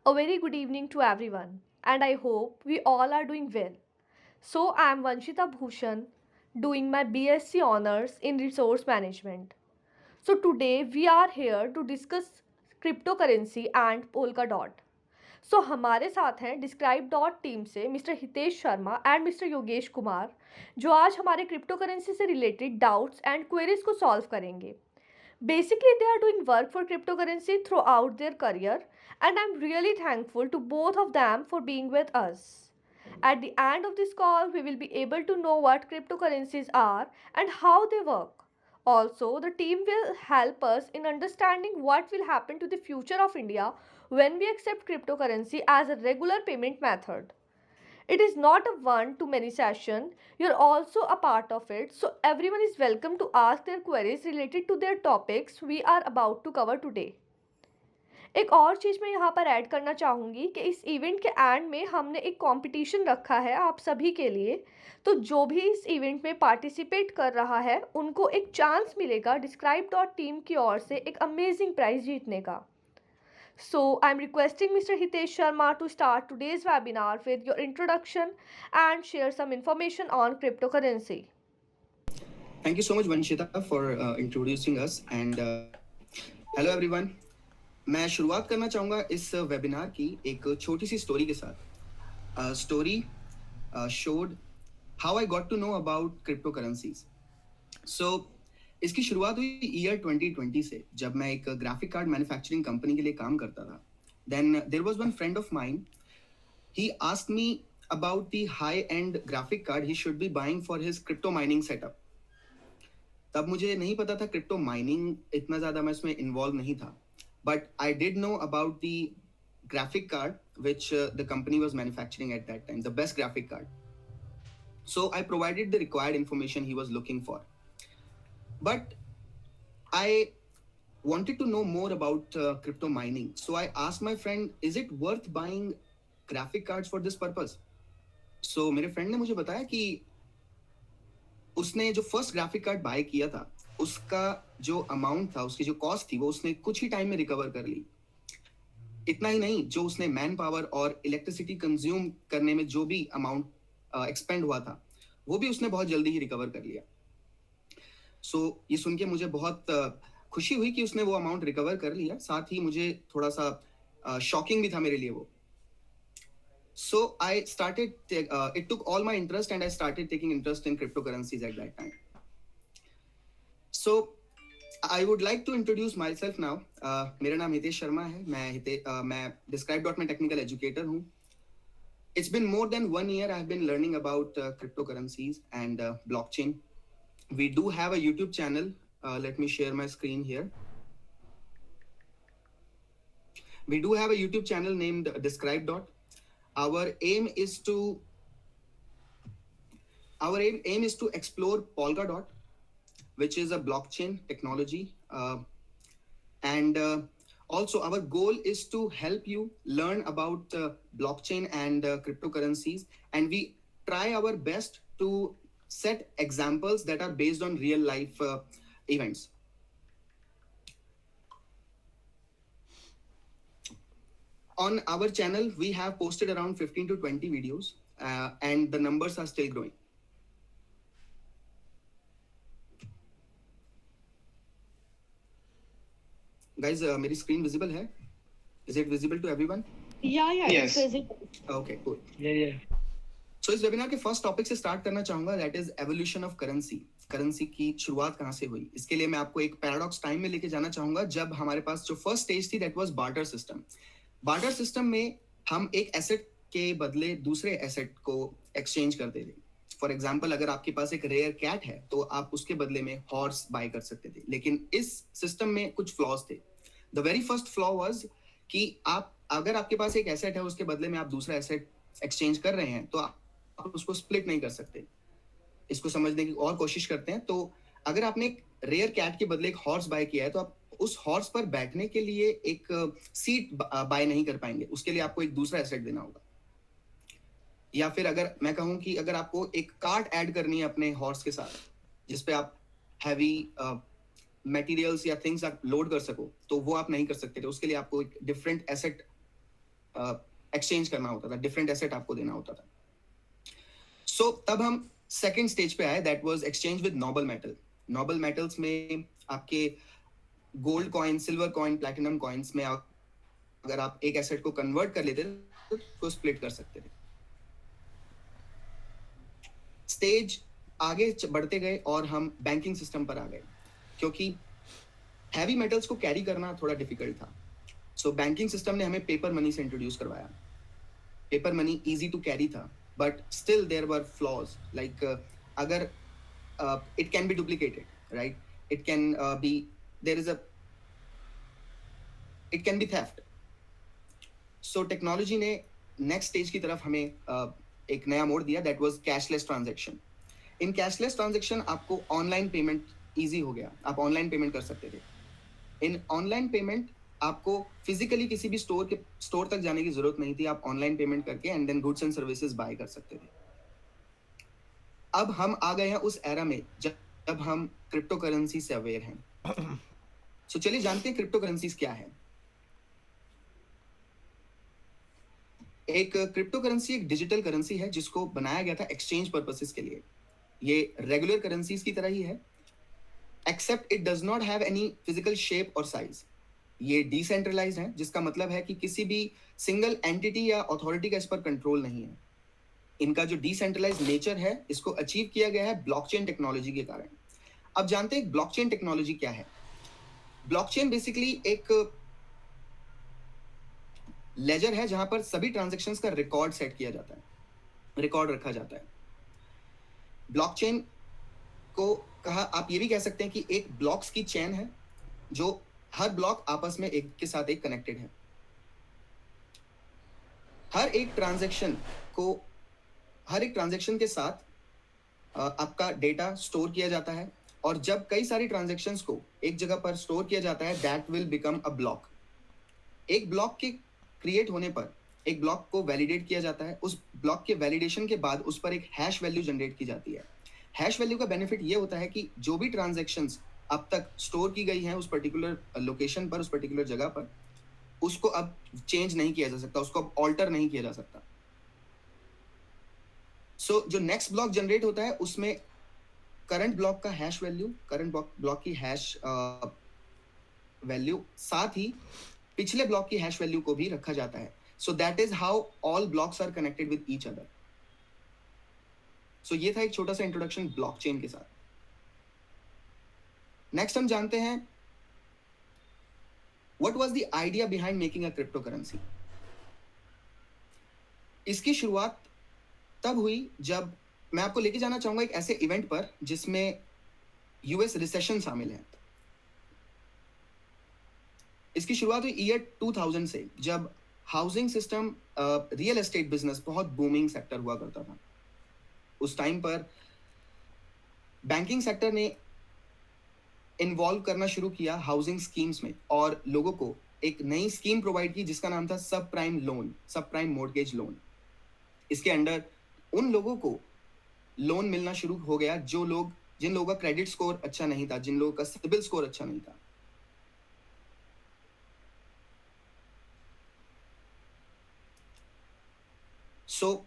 A very good evening to everyone, and I hope we all are doing well. So, I am Vanshita Bhushan, doing my BSc Honors in Resource Management. So, today we are here to discuss cryptocurrency and Polkadot. So, हमारे साथ हैं describe dot team से mister Hitesh Sharma and mister Yogesh Kumar जो आज हमारे crypto currency से related doubts and queries को solve करेंगे. Basically, they are doing work for cryptocurrency throughout their career, and I'm really thankful to both of them for being with us. At the end of this call, we will be able to know what cryptocurrencies are and how they work. Also, the team will help us in understanding what will happen to the future of India when we accept cryptocurrency as a regular payment method. It is not a one to many session. You're also a part of it. So everyone is welcome to ask their queries related to their topics we are about to cover today. एक और चीज़ मैं यहाँ पर add करना चाहूँगी कि इस event के एंड में हमने एक कंपटीशन रखा है आप सभी के लिए. तो जो भी इस इवेंट में पार्टिसिपेट कर रहा है उनको एक चांस मिलेगा डिस्क्राइब डॉट टीम की ओर से एक अमेजिंग प्राइज़ जीतने का. So, I'm requesting Mr. Hitesh Sharma to start today's webinar with your introduction and share some information on cryptocurrency. Thank you so much, Vanshita, for introducing us. And hello everyone. मैं शुरुआत करना चाहूँगा इस webinar की एक छोटी सी story के साथ. Story showed how I got to know about cryptocurrencies. So, इसकी शुरुआत हुई ईयर 2020 से जब मैं एक ग्राफिक कार्ड मैन्युफैक्चरिंग कंपनी के लिए काम करता था. Then there was one friend of mine. He asked me about the high-end graphic card he should be buying for his crypto mining setup. तब मुझे नहीं पता था क्रिप्टो माइनिंग इतना ज़्यादा मैं इसमें इन्वॉल्व नहीं था. But I did know about the graphic card which the company was manufacturing at that time, the best graphic card. So I provided the required information he was looking for. But I wanted to know more about crypto mining. So I asked my friend, is it worth buying graphic cards for this purpose? So मेरे friend ने मुझे बताया कि उसने जो first graphic card bye किया था उसका जो अमाउंट था, उसकी जो कॉस्ट थी, वो उसने कुछ ही टाइम में रिकवर कर ली. इतना ही नहीं, जो उसने मैन पावर और इलेक्ट्रिसिटी कंज्यूम करने में जो भी अमाउंट एक्सपेंड हुआ था वो भी उसने बहुत जल्दी ही रिकवर कर लिया. सो ये सुन के मुझे बहुत खुशी हुई कि उसने वो अमाउंट रिकवर कर लिया. साथ ही मुझे थोड़ा सा शॉकिंग भी था मेरे लिए वो. So I started, it took all my interest and I started taking interest in cryptocurrencies at that time. So I would like to introduce myself now. मेरा नाम हितेश शर्मा है. मैं Describe में टेक्निकल एजुकेटर हूँ. It's been more than 1 year I've been learning about cryptocurrencies and blockchain. We do have a YouTube channel. Let me share my screen here. We do have a YouTube channel named Describe. Our aim is to explore Polkadot, which is a blockchain technology, and also our goal is to help you learn about blockchain and cryptocurrencies, and we try our best to set examples that are based on real life events. On our channel, we have posted around 15 to 20 videos, and the numbers are still growing. Guys, मेरी screen visible है? Is it visible to everyone? Yeah, Yes. it's visible. Okay, cool. Yeah. So इस webinar के first topic से start करना चाहूंगा, that is evolution of currency. Currency की शुरुआत कहाँ से हुई? इसके लिए मैं आपको एक पैराडॉक्स टाइम में लेके जाना चाहूंगा जब हमारे पास जो फर्स्ट स्टेज थी that was barter system. Barter system में हम एक एसेट के बदले दूसरे एसेट को एक्सचेंज करते थे. फॉर एग्जाम्पल, अगर आपके पास एक रेयर कैट है तो आप उसके बदले में हॉर्स बाय कर सकते थे. लेकिन इस सिस्टम में कुछ फ्लॉज थे. The very first flaw was कि आप अगर आपके पास एक एसेट है उसके बदले में आप दूसरा एसेट एक्सचेंज कर रहे हैं तो आप उसको स्प्लिट नहीं कर सकते. इसको समझने की और कोशिश करते हैं. तो अगर आपने एक रेयर कैट के बदले एक हॉर्स बाय किया है तो आप उस हॉर्स पर बैठने के लिए एक सीट बाय नहीं कर पाएंगे. उसके लिए आपको एक दूसरा एसेट देना होगा. या फिर अगर मैं कहूं कि अगर आपको एक कार्ट ऐड करनी है अपने हॉर्स के साथ जिसपे आप हैवी मटेरियल्स या थिंग्स आप लोड कर सको, तो वो आप नहीं कर सकते थे. उसके लिए आपको एक डिफरेंट एसेट एक्सचेंज करना होता था, डिफरेंट एसेट आपको देना होता था. सो तब हम सेकेंड स्टेज पे आए, that was exchange with Nobel metal. Noble metals में आपके gold coin, silver coin, platinum coins में अगर आप एक एसेट को कन्वर्ट कर लेते थे तो उसको स्प्लिट कर सकते थे. स्टेज आगे बढ़ते गए और हम बैंकिंग सिस्टम पर आ गए, क्योंकि हैवी मेटल्स को कैरी करना थोड़ा डिफिकल्ट था. सो बैंकिंग सिस्टम ने हमें पेपर मनी से इंट्रोड्यूस करवाया. Paper money easy to carry था, but still there were flaws, like अगर it can be duplicated, right, it can be, there is a, it can be theft. So technology ने next stage की तरफ हमें एक नया मोड़ दिया, दैट वाज कैशलेस ट्रांजैक्शन. इन कैशलेस ट्रांजैक्शन आपको ऑनलाइन पेमेंट इजी हो गया, आप ऑनलाइन पेमेंट कर सकते थे. इन ऑनलाइन पेमेंट आपको फिजिकली किसी भी स्टोर तक जाने की जरूरत नहीं थी. आप ऑनलाइन पेमेंट करके and then goods and services buy कर सकते थे. अब हम आ गए हैं उस एरा में जब हम क्रिप्टो करेंसी से अवेयर हैं. सो चलिए जानते हैं क्रिप्टो करेंसीज क्या है. एक क्रिप्टो करेंसी एक डिजिटल करेंसी है जिसको बनाया गया था एक्सचेंज पर्पसेस के लिए. ये रेगुलर करेंसीज की तरह ही है, except it does not have any physical shape और साइज. ये डिसेंट्रलाइज है, जिसका मतलब है कि किसी भी सिंगल एंटिटी या अथॉरिटी का इस पर कंट्रोल नहीं है. इनका जो डिसेंट्रलाइज नेचर है, इसको अचीव किया गया है ब्लॉकचेन टेक्नोलॉजी के कारण. अब जानते हैं ब्लॉकचेन टेक्नोलॉजी क्या है. ब्लॉकचेन बेसिकली एक लेजर है जहां पर सभी ट्रांजैक्शंस का रिकॉर्ड सेट किया जाता है, रिकॉर्ड रखा जाता है. ब्लॉकचेन को कहा, आप ये भी कह सकते हैं कि एक ब्लॉक्स की चेन है, जो हर ब्लॉक आपस में एक के साथ एक कनेक्टेड है. हर एक ट्रांजैक्शन के साथ आपका डेटा स्टोर किया जाता है, और जब कई सारी ट्रांजैक्शंस को एक जगह पर स्टोर किया जाता है, that will become a block. एक ब्लॉक के क्रिएट होने पर एक ब्लॉक को वैलिडेट किया जाता है. उस ब्लॉक के वैलिडेशन के बाद उस पर एक हैश वैल्यू जनरेट की जाती है. हैश वैल्यू का बेनिफिट ये होता है कि जो भी ट्रांजैक्शंस अब तक स्टोर की गई हैं उस पर्टिकुलर लोकेशन पर, उस पर्टिकुलर जगह पर, उसको अब चेंज नहीं किया जा सकता, उसको अब ऑल्टर नहीं किया जा सकता. सो जो नेक्स्ट ब्लॉक जनरेट होता है उसमें करंट ब्लॉक का हैश वैल्यू, करंट ब्लॉक की हैश वैल्यू, साथ ही पिछले ब्लॉक की हैश वैल्यू को भी रखा जाता है. So that is how all blocks are connected with each other. So ये था एक छोटा सा इंट्रोडक्शन ब्लॉकचेन के साथ. नेक्स्ट हम जानते हैं what was the idea behind making a crypto currency. इसकी शुरुआत तब हुई जब, मैं आपको लेके जाना चाहूंगा एक ऐसे इवेंट पर जिसमें यूएस रिसेशन शामिल है. इसकी शुरुआत हुई ईयर 2000 से, जब housing system, real estate business बहुत बूमिंग सेक्टर हुआ करता था. उस टाइम पर बैंकिंग सेक्टर ने इन्वॉल्व करना शुरू किया हाउसिंग स्कीम्स में, और लोगों को एक नई स्कीम प्रोवाइड की जिसका नाम था सब प्राइम लोन, सब प्राइम मॉर्गेज लोन. इसके अंडर उन लोगों को लोन मिलना शुरू हो गया जिन लोगों का क्रेडिट स्कोर अच्छा नहीं था, जिन लोगों का सिबिल स्कोर अच्छा नहीं था. सो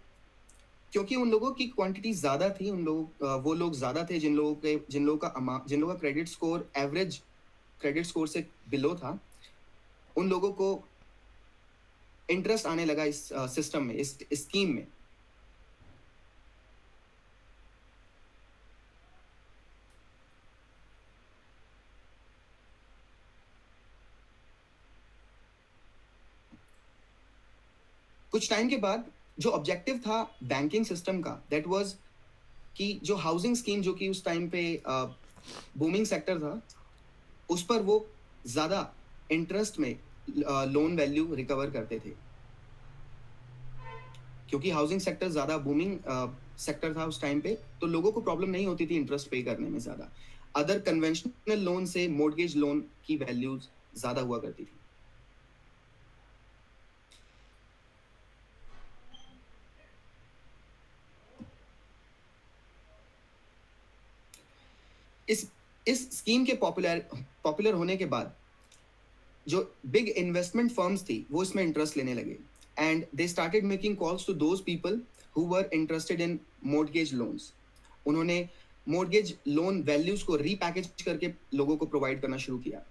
क्योंकि उन लोगों की क्वांटिटी ज्यादा थी, वो लोग ज्यादा थे जिन लोगों का credit score average credit score से बिलो था, उन लोगों को इंटरेस्ट आने लगा इस सिस्टम में, इस स्कीम में. कुछ टाइम के बाद जो ऑब्जेक्टिव था बैंकिंग सिस्टम का, दैट वाज कि जो हाउसिंग स्कीम, जो कि उस टाइम पे बूमिंग सेक्टर था, उस पर वो ज्यादा इंटरेस्ट में लोन वैल्यू रिकवर करते थे. क्योंकि हाउसिंग सेक्टर ज्यादा बूमिंग सेक्टर था उस टाइम पे, तो लोगों को प्रॉब्लम नहीं होती थी इंटरेस्ट पे करने में ज्यादा. अदर कन्वेंशनल लोन से मॉर्गेज लोन की वैल्यूज ज्यादा हुआ करती थी. इस स्कीम के पॉपुलर होने के बाद जो बिग इन्वेस्टमेंट फर्म्स थी वो इसमें इंटरेस्ट लेने लगे. and they started making calls to those people who were interested in mortgage loans. उन्होंने mortgage loan values को रीपैकेज करके लोगों को प्रोवाइड करना शुरू किया.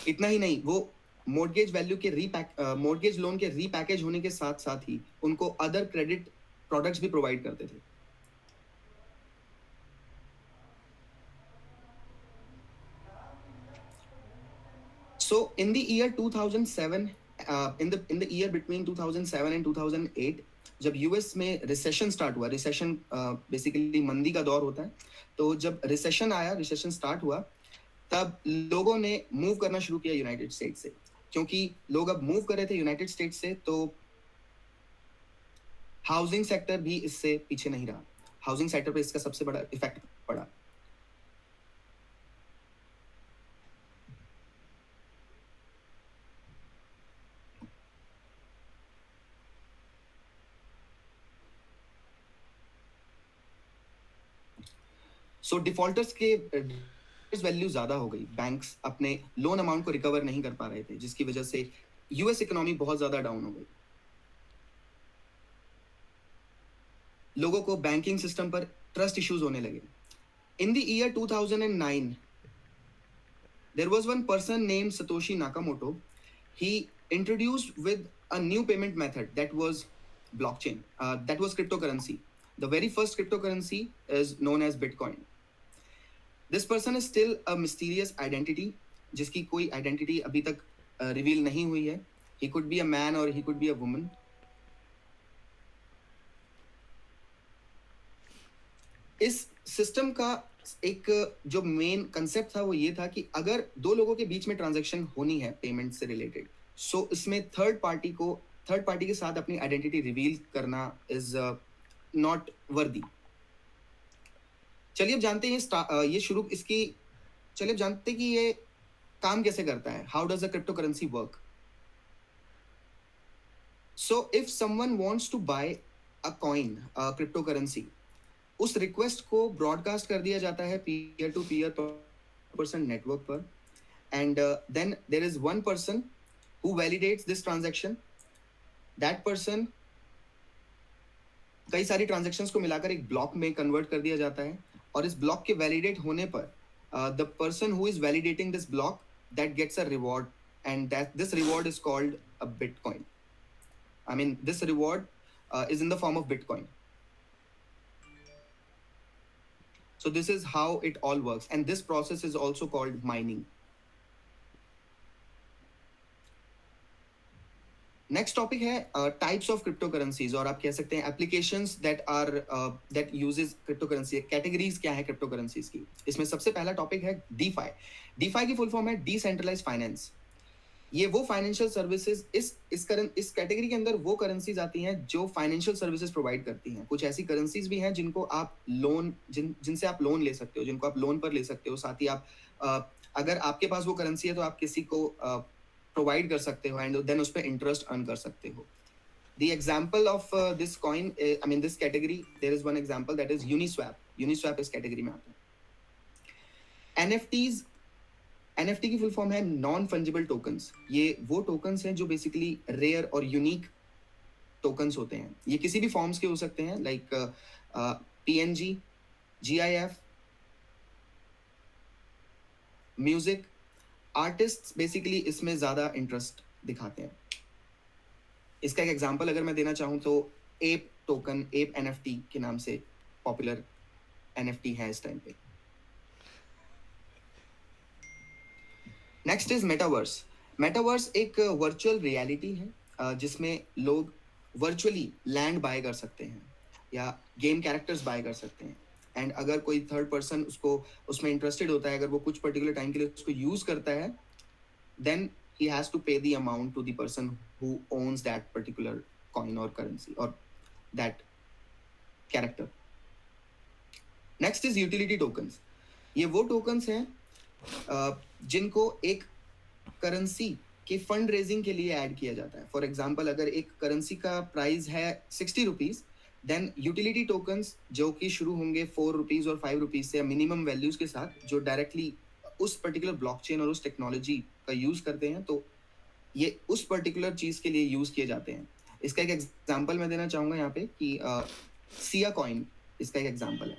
इतना ही नहीं, वो mortgage value के mortgage loan के रीपैकेज होने के साथ साथ ही उनको अदर क्रेडिट प्रोडक्ट्स भी प्रोवाइड करते थे. So in the year 2007, in the year between 2007 and 2008, जब यूएस में रिसेशन स्टार्ट हुआ, रिसेशन बेसिकली मंदी का दौर होता है, तो जब रिसेशन आया, रिसेशन स्टार्ट हुआ, तब लोगों ने मूव करना शुरू किया यूनाइटेड स्टेट्स से, क्योंकि लोग अब मूव कर रहे थे यूनाइटेड स्टेट्स से, तो हाउसिंग सेक्टर भी इससे पीछे नहीं रहा. हाउसिंग सेक्टर पे इसका सबसे बड़ा इफेक्ट पड़ा. सो डिफॉल्टर्स के वैल्यू ज्यादा हो गई. बैंक्स अपने लोन अमाउंट को रिकवर नहीं कर पा रहे थे, जिसकी वजह से यूएस इकोनॉमी बहुत ज्यादा डाउन हो गई. लोगों को बैंकिंग सिस्टम पर ट्रस्ट इश्यूज होने लगे. In the year 2009 there was one person named Satoshi Nakamoto. He introduced with a new payment method that was blockchain, that was cryptocurrency. The very first cryptocurrency is known as Bitcoin. This person is still a mysterious identity, जिसकी कोई identity अभी तक reveal नहीं हुई है. He could be a man or he could be a woman. इस system का एक जो मेन कंसेप्ट था वो ये था कि अगर दो लोगों के बीच में ट्रांजैक्शन होनी है पेमेंट से रिलेटेड, सो इसमें थर्ड पार्टी के साथ अपनी आइडेंटिटी रिवील करना इज नॉट वर्दी. चलिए अब जानते हैं चलिए अब जानते हैं कि ये काम कैसे करता है. How does a cryptocurrency work? So if someone wants to buy a coin, cryptocurrency, उस रिक्वेस्ट को ब्रॉडकास्ट कर दिया जाता है peer to peer person network पर, and then there is one person who validates this transaction. That person कई सारी transactions को मिलाकर एक ब्लॉक में कन्वर्ट कर दिया जाता है, और इस ब्लॉक के वैलिडेट होने पर the person who is validating this block that gets a reward, and that this reward is called a bitcoin. I mean this reward is in the form of bitcoin. So this is how it all works, and this process is also called mining. Next topic है types of cryptocurrencies, और आप कह सकते हैं applications that uses cryptocurrency. Categories क्या है cryptocurrencies की? इसमें सबसे पहला टॉपिक है DeFi. DeFi की फुल फॉर्म है Decentralized Finance. ये वो फाइनेंशियल सर्विसेज, इस कैटेगरी के अंदर वो करेंसीज आती हैं जो फाइनेंशियल सर्विसेज प्रोवाइड करती हैं. कुछ ऐसी करेंसीज भी हैं जिनको आप जिनसे आप लोन ले सकते हो, जिनको आप लोन पर ले सकते हो. साथ ही आप अगर आपके पास वो करेंसी है तो आप किसी को प्रोवाइड कर सकते हो, एंड देन उस पर इंटरेस्ट अर्न कर सकते हो. The example of this coin, I mean this category, there is one example that is Uniswap. Uniswap इस कैटेगरी में आता है. NFT की फुल फॉर्म है नॉन फंजिबल टोकन्स. ये वो टोकन्स हैं जो बेसिकली रेयर और यूनिक टोकन्स होते हैं. ये किसी भी फॉर्म्स के हो सकते हैं, like PNG, GIF, music. Artists basically इसमें ज़्यादा इंटरेस्ट दिखाते हैं. इसका एक एग्जांपल अगर मैं देना चाहूँ तो एप टोकन, एप NFT के नाम से पॉपुलर NFT है इस टाइम पे. Next is metaverse. मेटावर्स एक वर्चुअल रियलिटी है जिसमें लोग वर्चुअली लैंड बाय कर सकते हैं या गेम कैरेक्टर्स बाय कर सकते हैं. एंड अगर कोई थर्ड पर्सन उसमें इंटरेस्टेड होता है, अगर वो कुछ पर्टिकुलर टाइम के लिए उसको यूज करता है, then he has to pay the amount to the person who owns that particular coin or currency or that character. Next is utility tokens. ये वो tokens हैं जिनको एक करेंसी के फंड रेजिंग के लिए ऐड किया जाता है. फॉर एग्जाम्पल, अगर एक करेंसी का प्राइस है 60 रुपीज, देन यूटिलिटी टोकन्स जो कि शुरू होंगे 4 रुपीज और 5 रुपीज से मिनिमम वैल्यूज के साथ, जो डायरेक्टली उस पर्टिकुलर ब्लॉकचेन और उस टेक्नोलॉजी का यूज करते हैं, तो ये उस पर्टिकुलर चीज़ के लिए यूज़ किए जाते हैं. इसका एक एग्जांपल मैं देना चाहूँगा यहाँ पे कि सिया कॉइन इसका एक एग्जांपल है.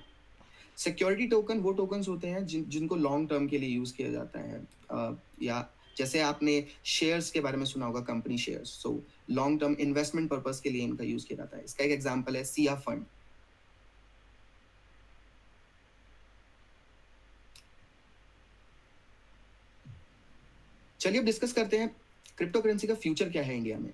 सिक्योरिटी टोकन वो टोकन्स होते हैं जिनको लॉन्ग टर्म के लिए यूज़ किया जाता है. या जैसे आपने शेयर्स के बारे में सुना होगा, company shares. So long term investment purpose के लिए इनका यूज़ किया जाता है. इसका एक एग्जांपल है सिया फंड. चलिए अब डिस्कस करते हैं क्रिप्टो करेंसी का फ्यूचर क्या है इंडिया में.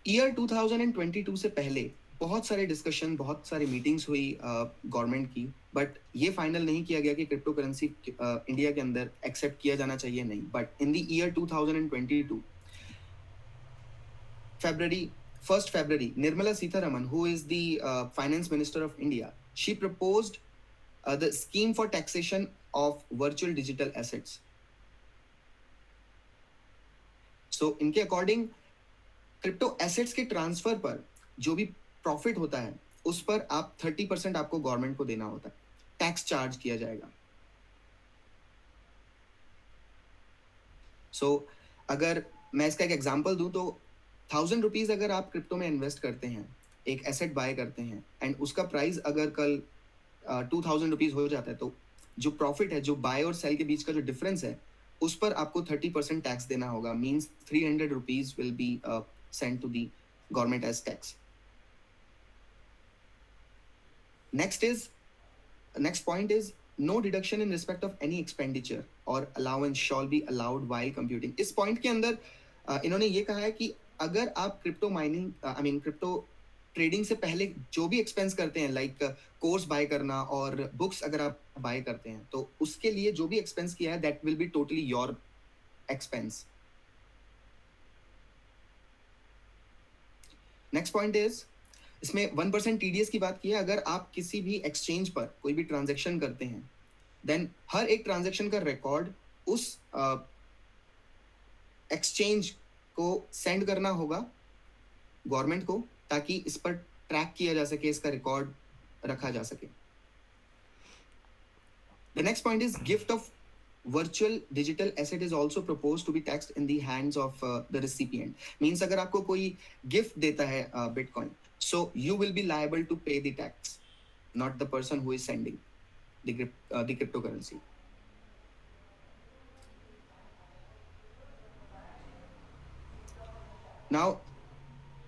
ईयर 2022 से पहले बहुत सारे डिस्कशन, बहुत सारी मीटिंग्स हुई गवर्नमेंट की, बट ये फाइनल नहीं किया गया कि क्रिप्टो करेंसी इंडिया के अंदर एक्सेप्ट किया जाना चाहिए नहीं. But in the year 2022 1st February, Nirmala Sitharaman, who is the finance minister of India, she proposed the scheme for taxation of virtual digital assets. So इनके अकॉर्डिंग क्रिप्टो एसेट्स के transfer पर जो भी profit होता है उस पर आप 30% आपको गवर्नमेंट को देना होता है, टैक्स चार्ज किया जाएगा. सो अगर मैं इसका एक एग्जांपल दूं तो 1000 रुपीज अगर आप क्रिप्टो में इन्वेस्ट करते हैं, एक एसेट बाय करते हैं, एंड उसका प्राइस अगर कल 2000 रुपीज हो जाता है, तो जो प्रॉफिट है, जो बाय और सेल के बीच का जो डिफरेंस है, उस पर आपको 30% टैक्स देना होगा. Means 300 rupees will be sent to the government as tax. Next point is no deduction in respect of any expenditure or allowance shall be allowed while computing. इस पॉइंट के अंदर इन्होंने ये कहा है कि अगर आप क्रिप्टो माइनिंग क्रिप्टो ट्रेडिंग से पहले जो भी एक्सपेंस करते हैं, लाइक कोर्स बाय करना और बुक्स अगर आप बाय करते हैं, तो उसके लिए जो भी एक्सपेंस किया है that will be totally your expense. Next point is, इसमें 1% TDS की बात की है. अगर आप किसी भी एक्सचेंज पर कोई भी ट्रांजेक्शन करते हैं, देन हर एक ट्रांजेक्शन का रिकॉर्ड उस एक्सचेंज को सेंड करना होगा गवर्नमेंट को, ताकि इस पर ट्रैक किया जा सके, इसका रिकॉर्ड रखा जा सके. The next point is gift of virtual digital asset is also proposed to be taxed in the hands of the recipient. Means अगर आपको कोई गिफ्ट देता है Bitcoin, so you will be liable to pay the tax, not the person who is sending the cryptocurrency. Now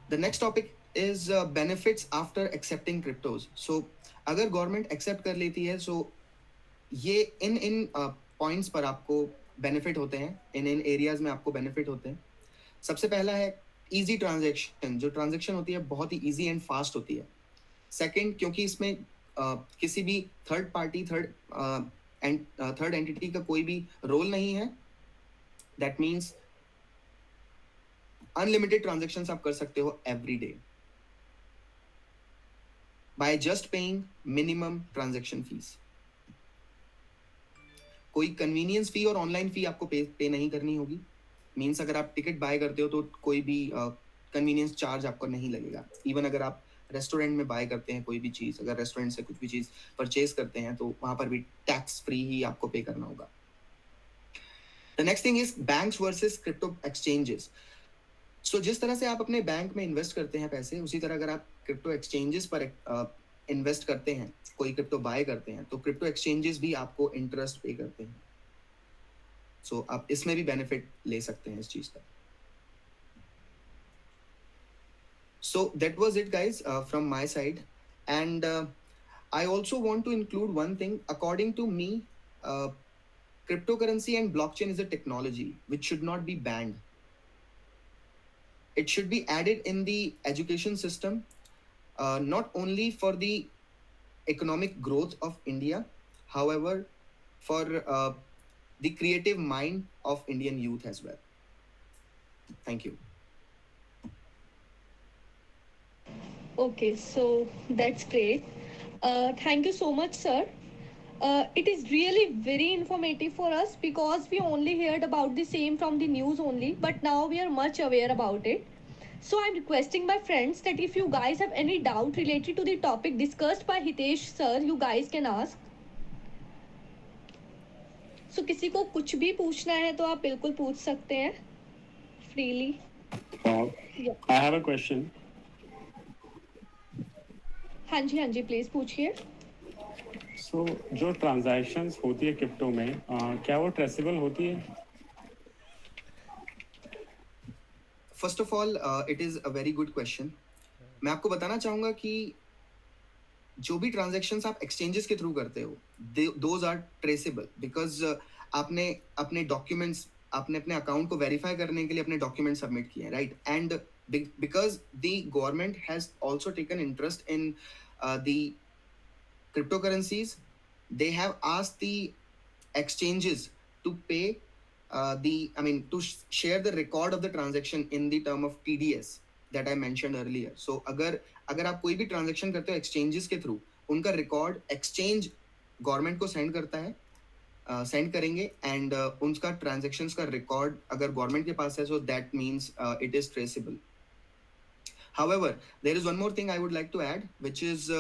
the next topic is benefits after accepting cryptos. So अगर government accept कर लेती है, so ये इन points पर आपको benefit होते हैं, इन areas में आपको बेनिफिट होते हैं. सबसे पहला है इजी ट्रांजैक्शन. जो ट्रांजैक्शन होती है बहुत ही इजी एंड फास्ट होती है. सेकंड, क्योंकि इसमें किसी भी थर्ड पार्टी, थर्ड एंटिटी का कोई भी रोल नहीं है, दैट मीन्स अनलिमिटेड ट्रांजैक्शंस आप कर सकते हो every day by just paying minimum transaction fees. कोई कन्वीनियंस फी और ऑनलाइन फी आपको पे नहीं करनी होगी. मीन्स अगर आप टिकट बाय करते हो तो कोई भी कन्वीनियंस चार्ज आपको नहीं लगेगा. इवन अगर आप रेस्टोरेंट में बाय करते हैं कोई भी चीज़, अगर रेस्टोरेंट से कुछ भी चीज़ परचेज करते हैं, तो वहाँ पर भी टैक्स फ्री ही आपको पे करना होगा. The next thing is banks versus crypto exchanges. So जिस तरह से आप अपने बैंक में इन्वेस्ट करते हैं पैसे, उसी तरह अगर आप क्रिप्टो एक्सचेंजेस पर इन्वेस्ट करते हैं, कोई क्रिप्टो बाय करते हैं, तो क्रिप्टो एक्सचेंजेस भी आपको इंटरेस्ट पे करते हैं. सो आप इसमें भी बेनिफिट ले सकते हैं इस चीज का. So that was it guys from my side, and I also want to include one thing. According to me, cryptocurrency and blockchain is a technology which should not be banned. It should be added in the education system, not only for the economic growth of India, however, for the creative mind of Indian youth as well. Thank you. Okay, so that's great. Thank you so much, sir. It is really very informative for us because we only heard about the same from the news only, but now we are much aware about it. So I'm requesting my friends that if you guys have any doubt related to the topic discussed by Hitesh sir, you guys can ask. सो किसी को कुछ भी पूछना है तो आप बिल्कुल पूछ सकते हैं freely. I have a question. हाँ जी प्लीज पूछिए. So जो transactions होती है क्रिप्टो में क्या वो ट्रेसेबल होती है? First of all it is a very good question. मैं आपको बताना चाहूँगा कि जो भी ट्रांजैक्शंस आप एक्सचेंजेस के थ्रू करते हो दोज आर ट्रेसेबल बिकॉज आपने अपने डॉक्यूमेंट्स आपने अपने अकाउंट को वेरीफाई करने के लिए अपने डॉक्यूमेंट सबमिट किए हैं, right? And because the government has also taken interest in the cryptocurrencies, they have asked the exchanges to pay share the record of the transaction in the term of TDS that I mentioned earlier. So अगर आप कोई भी transaction करते हो exchanges के through, उनका record exchange government को send करता है, सेंड करेंगे एंड उनका ट्रांजेक्शन्स का रिकॉर्ड अगर गवर्नमेंट के पास है so that means it is traceable. However, there is one more thing I would like to add, which is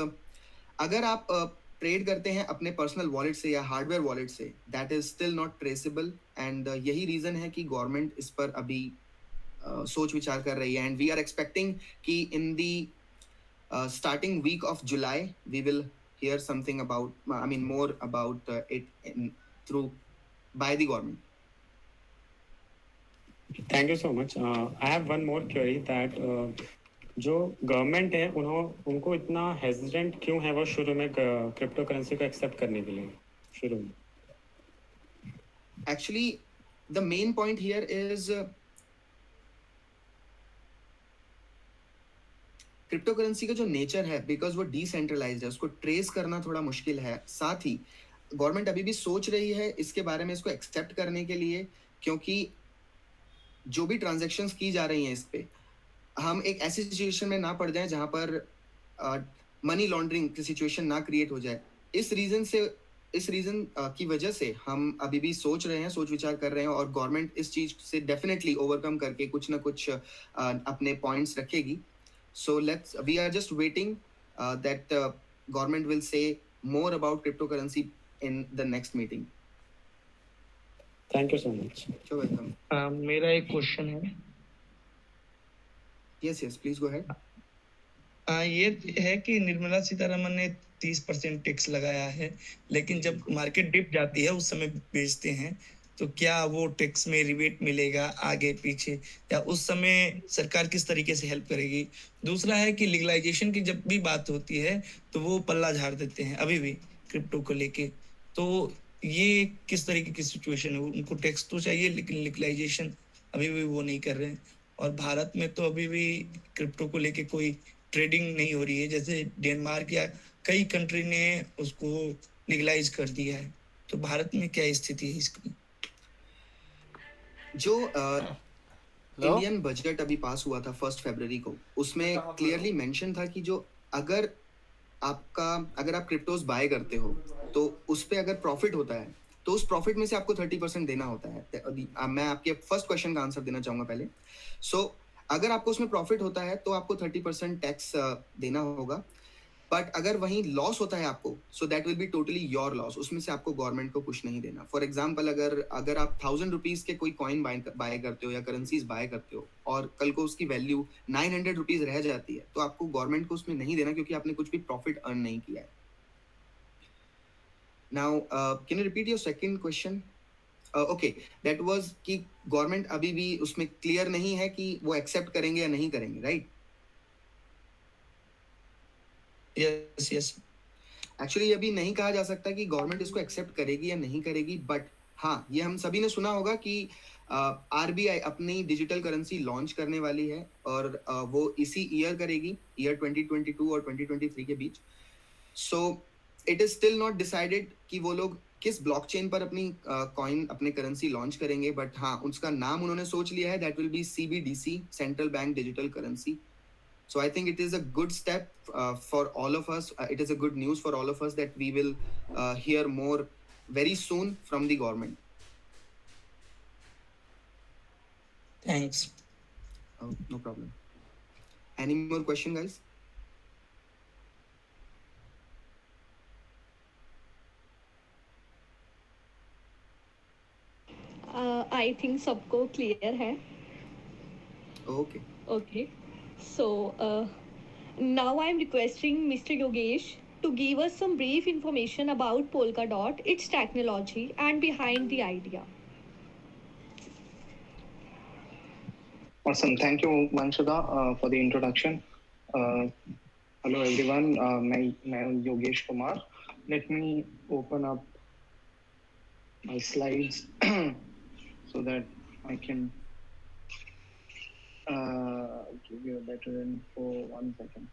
अगर आप ट्रेड करते हैं अपने पर्सनल वॉलेट से या हार्डवेयर वॉलेट से, that is still not traceable. And यही रीजन है कि गवर्नमेंट इस पर अभी सोच विचार कर रही है. एंड वी आर एक्सपेक्टिंग कि in the starting week of July we will hear something about more about it through by the government. Thank you so much. I have one more query that जो government है उनको इतना hesitant क्यों है वो शुरू में क्रिप्टो करेंसी को एक्सेप्ट करने के लिए शुरू में? Actually, the main point here is crypto currency का जो नेचर है, बिकॉज वो डिसेंट्रलाइज्ड है, उसको ट्रेस करना थोड़ा मुश्किल है. साथ ही गवर्नमेंट अभी भी सोच रही है इसके बारे में, इसको एक्सेप्ट करने के लिए, क्योंकि जो भी ट्रांजैक्शंस की जा रही हैं इस पे, हम एक ऐसी सिचुएशन में ना पड़ जाए जहां पर मनी लॉन्ड्रिंग की सिचुएशन ना क्रिएट हो जाए. इस रीजन की वजह से हम अभी भी सोच रहे हैं, सोच विचार कर रहे हैं, और गवर्नमेंट इस चीज से डेफिनेटली ओवरकम करके कुछ ना कुछ अपने पॉइंट्स रखेगी. So we are just waiting that government will say more about cryptocurrency in the next meeting. Thank you so much. You're welcome. मेरा एक क्वेश्चन है. Yes, please go ahead. ये है कि निर्मला सीतारमन ने 30% टैक्स लगाया है, लेकिन जब मार्केट डिप जाती है उस समय बेचते हैं, तो क्या वो टैक्स में रिबेट मिलेगा आगे पीछे, या उस समय सरकार किस तरीके से हेल्प करेगी? दूसरा है कि लीगलाइजेशन की जब भी बात होती है तो वो पल्ला झाड़ देते हैं अभी भी क्रिप्टो को लेके. तो ये किस तरीके की सिचुएशन है? उनको टैक्स तो चाहिए लेकिन लीगलाइजेशन अभी भी वो नहीं कर रहे हैं. और भारत में तो अभी भी क्रिप्टो को लेके कोई ट्रेडिंग नहीं हो रही है, जैसे डेनमार्क या कई कंट्री ने उसको लीगलाइज कर दिया है. तो भारत में क्या स्थिति है इसकी? जो इंडियन बजट अभी पास हुआ था 1 फरवरी को, उसमें क्लियरली मेंशन था कि जो अगर आप क्रिप्टोज बाय करते हो तो उस पे अगर प्रॉफिट होता है तो उस प्रॉफिट में से आपको 30% देना होता है. मैं आपके फर्स्ट क्वेश्चन का आंसर देना चाहूंगा पहले. सो अगर आपको उसमें प्रॉफिट होता है तो आपको 30% टैक्स देना होगा. बट अगर वहीं लॉस होता है आपको, so that will be totally your loss. उसमें से आपको गवर्नमेंट को कुछ नहीं देना. फॉर एग्जाम्पल, अगर आप 1000 रुपीज के कोई कॉइन बाय करते हो या करेंसीज बाय करते हो और कल को उसकी वैल्यू 900 रुपीज रह जाती है, तो आपको गवर्नमेंट को उसमें नहीं देना, क्योंकि आपने कुछ भी प्रॉफिट अर्न नहीं किया है. Now can you repeat your second question? Okay, that was कि गवर्नमेंट अभी भी उसमें क्लियर नहीं है कि वो एक्सेप्ट करेंगे या नहीं करेंगे, राइट? यस. एक्चुअली अभी नहीं कहा जा सकता कि गवर्नमेंट इसको एक्सेप्ट करेगी या नहीं करेगी, बट हाँ, ये हम सभी ने सुना होगा कि आरबीआई अपनी डिजिटल करेंसी लॉन्च करने वाली है, और वो इसी ईयर करेगी, ईयर 2022 और 2023 के बीच. So it is still not decided कि वो लोग किस ब्लॉकचेन पर अपनी कॉइन, अपनी करेंसी लॉन्च करेंगे, बट हाँ, उसका नाम उन्होंने सोच लिया है. That will be CBDC, central bank digital currency. So I think it is a good step for all of us. It is a good news for all of us that we will hear more very soon from the government. Thanks. No problem. Any more question, guys? I think सबको clear है. Okay Okay. So now I'm requesting Mr. Yogesh to give us some brief information about Polkadot, its technology, and behind the idea. Awesome. Thank you, Vanshika, for the introduction. Hello, everyone. I'm Yogesh Kumar. Let me open up my slides so that I can give you a better info. 1 second.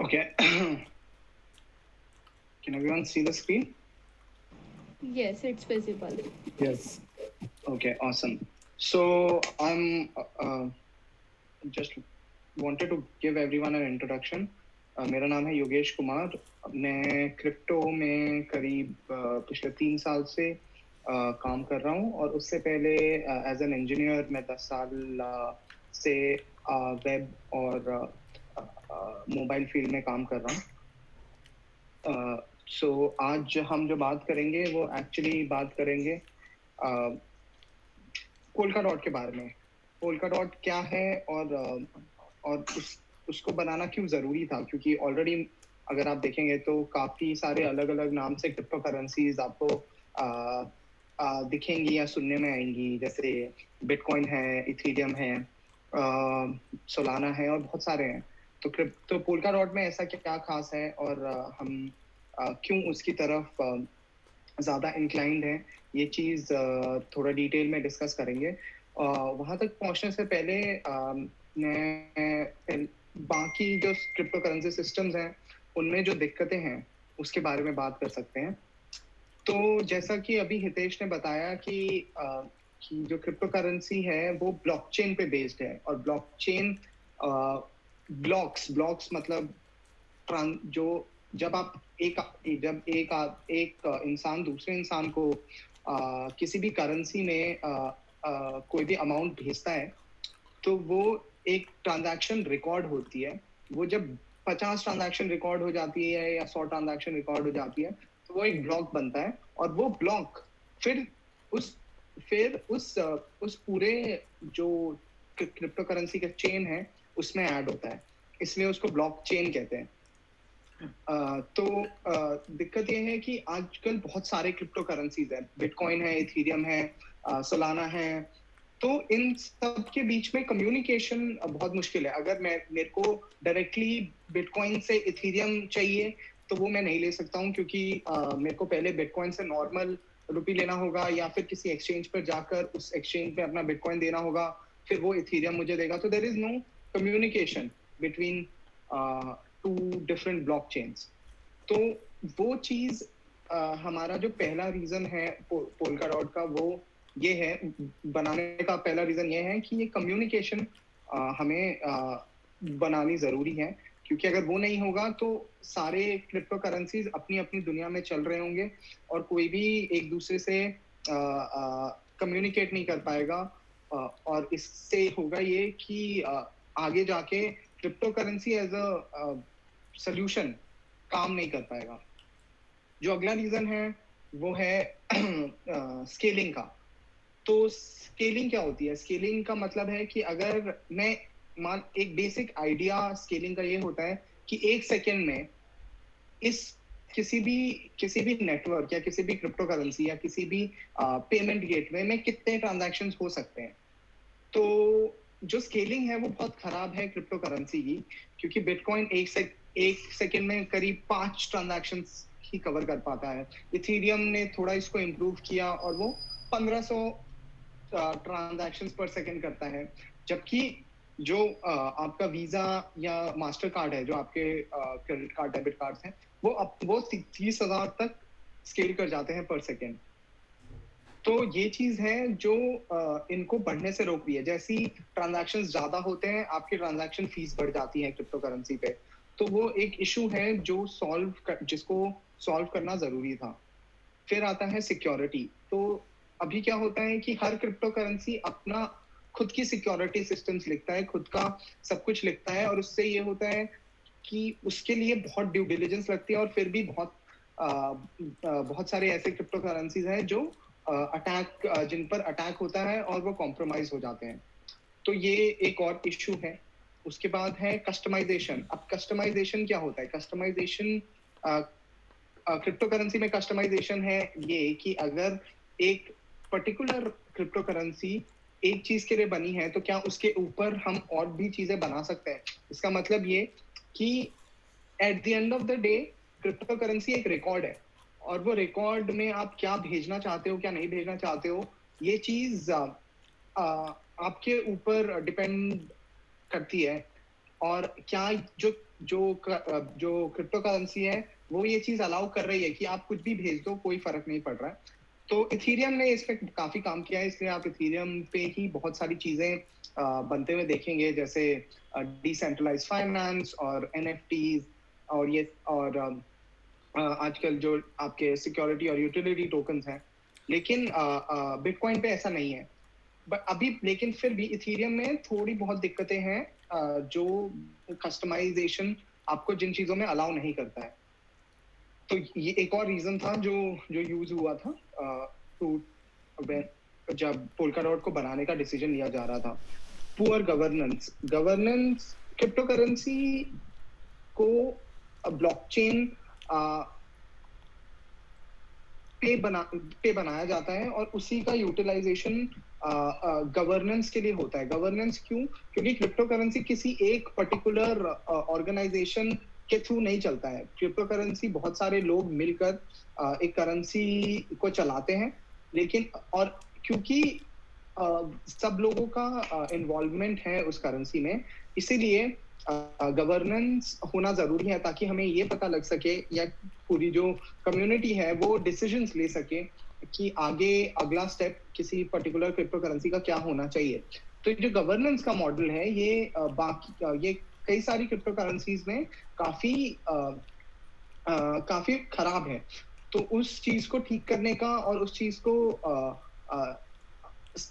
Okay. Can everyone see the screen? Yes, it's visible. Yes. Okay, awesome. So I'm just wanted to give everyone an introduction. मेरा नाम है योगेश कुमार. मैं crypto में करीब पिछले 3 साल से काम कर रहा हूँ और उससे पहले एज एन इंजीनियर मैं 10 साल से वेब और मोबाइल फील्ड में काम कर रहा हूँ. सो आज हम जो बात करेंगे वो एक्चुअली बात करेंगे पोल्काडॉट के बारे में. पोल्काडॉट क्या है और उसको बनाना क्यों ज़रूरी था, क्योंकि ऑलरेडी अगर आप देखेंगे तो काफ़ी सारे अलग अलग नाम से क्रिप्टो करेंसीज आपको दिखेंगी या सुनने में आएंगी. जैसे बिटकॉइन है, इथेरियम है, सोलाना है और बहुत सारे हैं. तो पोल्काडॉट में ऐसा क्या खास है और हम क्यों उसकी तरफ ज़्यादा इंक्लाइंड हैं, ये चीज़ थोड़ा डिटेल में डिस्कस करेंगे. वहाँ तक पहुँचने से पहले मैं बाकी जो क्रिप्टो करेंसी सिस्टम्स हैं उनमें जो दिक्कतें हैं उसके बारे में बात कर सकते हैं. तो जैसा कि अभी हितेश ने बताया कि जो क्रिप्टो करेंसी है वो ब्लॉकचेन पे बेस्ड है और ब्लॉकचेन ब्लॉक्स मतलब जो जब एक इंसान दूसरे इंसान को किसी भी करेंसी में कोई भी अमाउंट भेजता है तो वो एक ट्रांजैक्शन रिकॉर्ड होती है. वो जब 50 ट्रांजैक्शन रिकॉर्ड हो जाती है या 100 ट्रांजैक्शन रिकॉर्ड हो जाती है तो वो एक ब्लॉक बनता है और वो ब्लॉक फिर उस पूरे जो क्रिप्टो करेंसी का चेन है उसमें ऐड होता है, इसलिए उसको ब्लॉकचेन कहते हैं. दिक्कत ये है कि आजकल बहुत सारे क्रिप्टो करेंसीज हैं. बिटकॉइन है, इथेरियम है, सोलाना है. तो इन सब के बीच में कम्युनिकेशन बहुत मुश्किल है। अगर मेरे को डायरेक्टली बिटकॉइन से इथेरियम चाहिए तो वो मैं नहीं ले सकता हूँ, क्योंकि मेरे को पहले बिटकॉइन से नॉर्मल रुपी लेना होगा या फिर किसी एक्सचेंज पर जाकर उस एक्सचेंज पे अपना बिटकॉइन देना होगा, फिर वो इथेरियम मुझे देगा। तो there is no communication between two different blockchains. तो वो चीज हमारा जो पहला रीजन है पोल्का डॉट का, वो ये है, बनाने का पहला रीजन ये है कि ये कम्युनिकेशन हमें बनानी जरूरी है, क्योंकि अगर वो नहीं होगा तो सारे क्रिप्टो करेंसीज अपनी अपनी दुनिया में चल रहे होंगे और कोई भी एक दूसरे से कम्युनिकेट नहीं कर पाएगा। और इससे होगा ये कि आगे जाके crypto currency as a solution काम नहीं कर पाएगा। जो अगला रीजन है वो है स्केलिंग का। तो स्केलिंग क्या होती है? स्केलिंग का मतलब है कि अगर मैं एक बेसिक आइडिया स्केलिंग का ये होता है कि एक सेकेंड में इस किसी भी नेटवर्क या किसी भी क्रिप्टो करेंसी या किसी भी पेमेंट गेटवे में कितने ट्रांजैक्शंस हो सकते हैं। तो जो स्केलिंग है वो बहुत खराब है क्रिप्टो करेंसी की, क्योंकि बिटकॉइन एक सेकेंड में करीब 5 ट्रांजैक्शंस ही कवर कर पाता है। इथेरियम ने थोड़ा इसको इम्प्रूव किया और वो 1500 ट्रांजैक्शंस पर सेकेंड करता है, जबकि जो आपका वीजा या मास्टर कार्ड है, जो आपके क्रेडिट कार्ड डेबिट कार्ड्स हैं, वो 30,000 तक स्केल कर जाते हैं पर सेकेंड। तो ये चीज है जो इनको बढ़ने से रोक रही है। जैसे ही ट्रांजैक्शंस ज्यादा होते हैं, आपकी ट्रांजैक्शन फीस बढ़ जाती है क्रिप्टो करेंसी पे। तो वो एक इशू है जो जिसको सॉल्व करना जरूरी था। फिर आता है सिक्योरिटी। तो अभी क्या होता है कि हर क्रिप्टो करेंसी अपना खुद की सिक्योरिटी सिस्टम्स लिखता है, खुद का सब कुछ लिखता है, और उससे ये होता है कि उसके लिए बहुत ड्यू डिलिजेंस लगती है। और फिर भी बहुत सारे ऐसे क्रिप्टो करेंसीज हैं जो जिन पर अटैक होता है और वो कॉम्प्रोमाइज हो जाते हैं। तो ये एक और इश्यू है। उसके बाद है कस्टमाइजेशन। अब कस्टमाइजेशन क्या होता है? कस्टमाइजेशन क्रिप्टो करेंसी में कस्टमाइजेशन है ये कि अगर एक पर्टिकुलर क्रिप्टो करेंसी एक चीज के लिए बनी है, तो क्या उसके ऊपर हम और भी चीजें बना सकते हैं? इसका मतलब ये कि at the end of the day crypto currency एक रिकॉर्ड है, और वो रिकॉर्ड में आप क्या भेजना चाहते हो, क्या नहीं भेजना चाहते हो, ये चीज आपके ऊपर डिपेंड करती है। और क्या जो क्रिप्टो करेंसी है वो ये चीज अलाउ कर रही है कि आप कुछ भी भेज दो, कोई फर्क नहीं पड़ रहा है। तो इथेरियम ने इस पे काफी काम किया है, इसलिए आप इथेरियम पे ही बहुत सारी चीजें बनते हुए देखेंगे, जैसे डिसेंट्रलाइज्ड फाइनेंस और एनएफटीज और आजकल जो आपके सिक्योरिटी और यूटिलिटी टोकन्स हैं। लेकिन बिटकॉइन पे ऐसा नहीं है। लेकिन फिर भी इथेरियम में थोड़ी बहुत दिक्कतें हैं, जो कस्टमाइजेशन आपको जिन चीजों में अलाउ नहीं करता है। तो ये एक और रीजन था जो यूज हुआ था जब पोल्का डॉट को बनाने का डिसीजन लिया जा रहा था। पुअर गवर्नेंस क्रिप्टो करेंसी को ब्लॉकचेन पे बनाया जाता है, और उसी का यूटिलाइजेशन गवर्नेंस के लिए होता है। गवर्नेंस क्यों? क्योंकि क्रिप्टो करेंसी किसी एक पर्टिकुलर ऑर्गेनाइजेशन के थ्रू नहीं चलता है। क्रिप्टो करेंसी बहुत सारे लोग मिलकर एक करेंसी को चलाते हैं, लेकिन और क्योंकि सब लोगों का इन्वॉल्वमेंट है उस करेंसी में, इसीलिए गवर्नेंस होना जरूरी है, ताकि हमें ये पता लग सके या पूरी जो कम्युनिटी है वो डिसीजंस ले सके कि आगे अगला स्टेप किसी पर्टिकुलर क्रिप्टो करेंसी का क्या होना चाहिए। तो जो गवर्नेंस का मॉडल है ये कई सारी क्रिप्टो करेंसीज में काफी खराब है। तो उस चीज को ठीक करने का और उस चीज को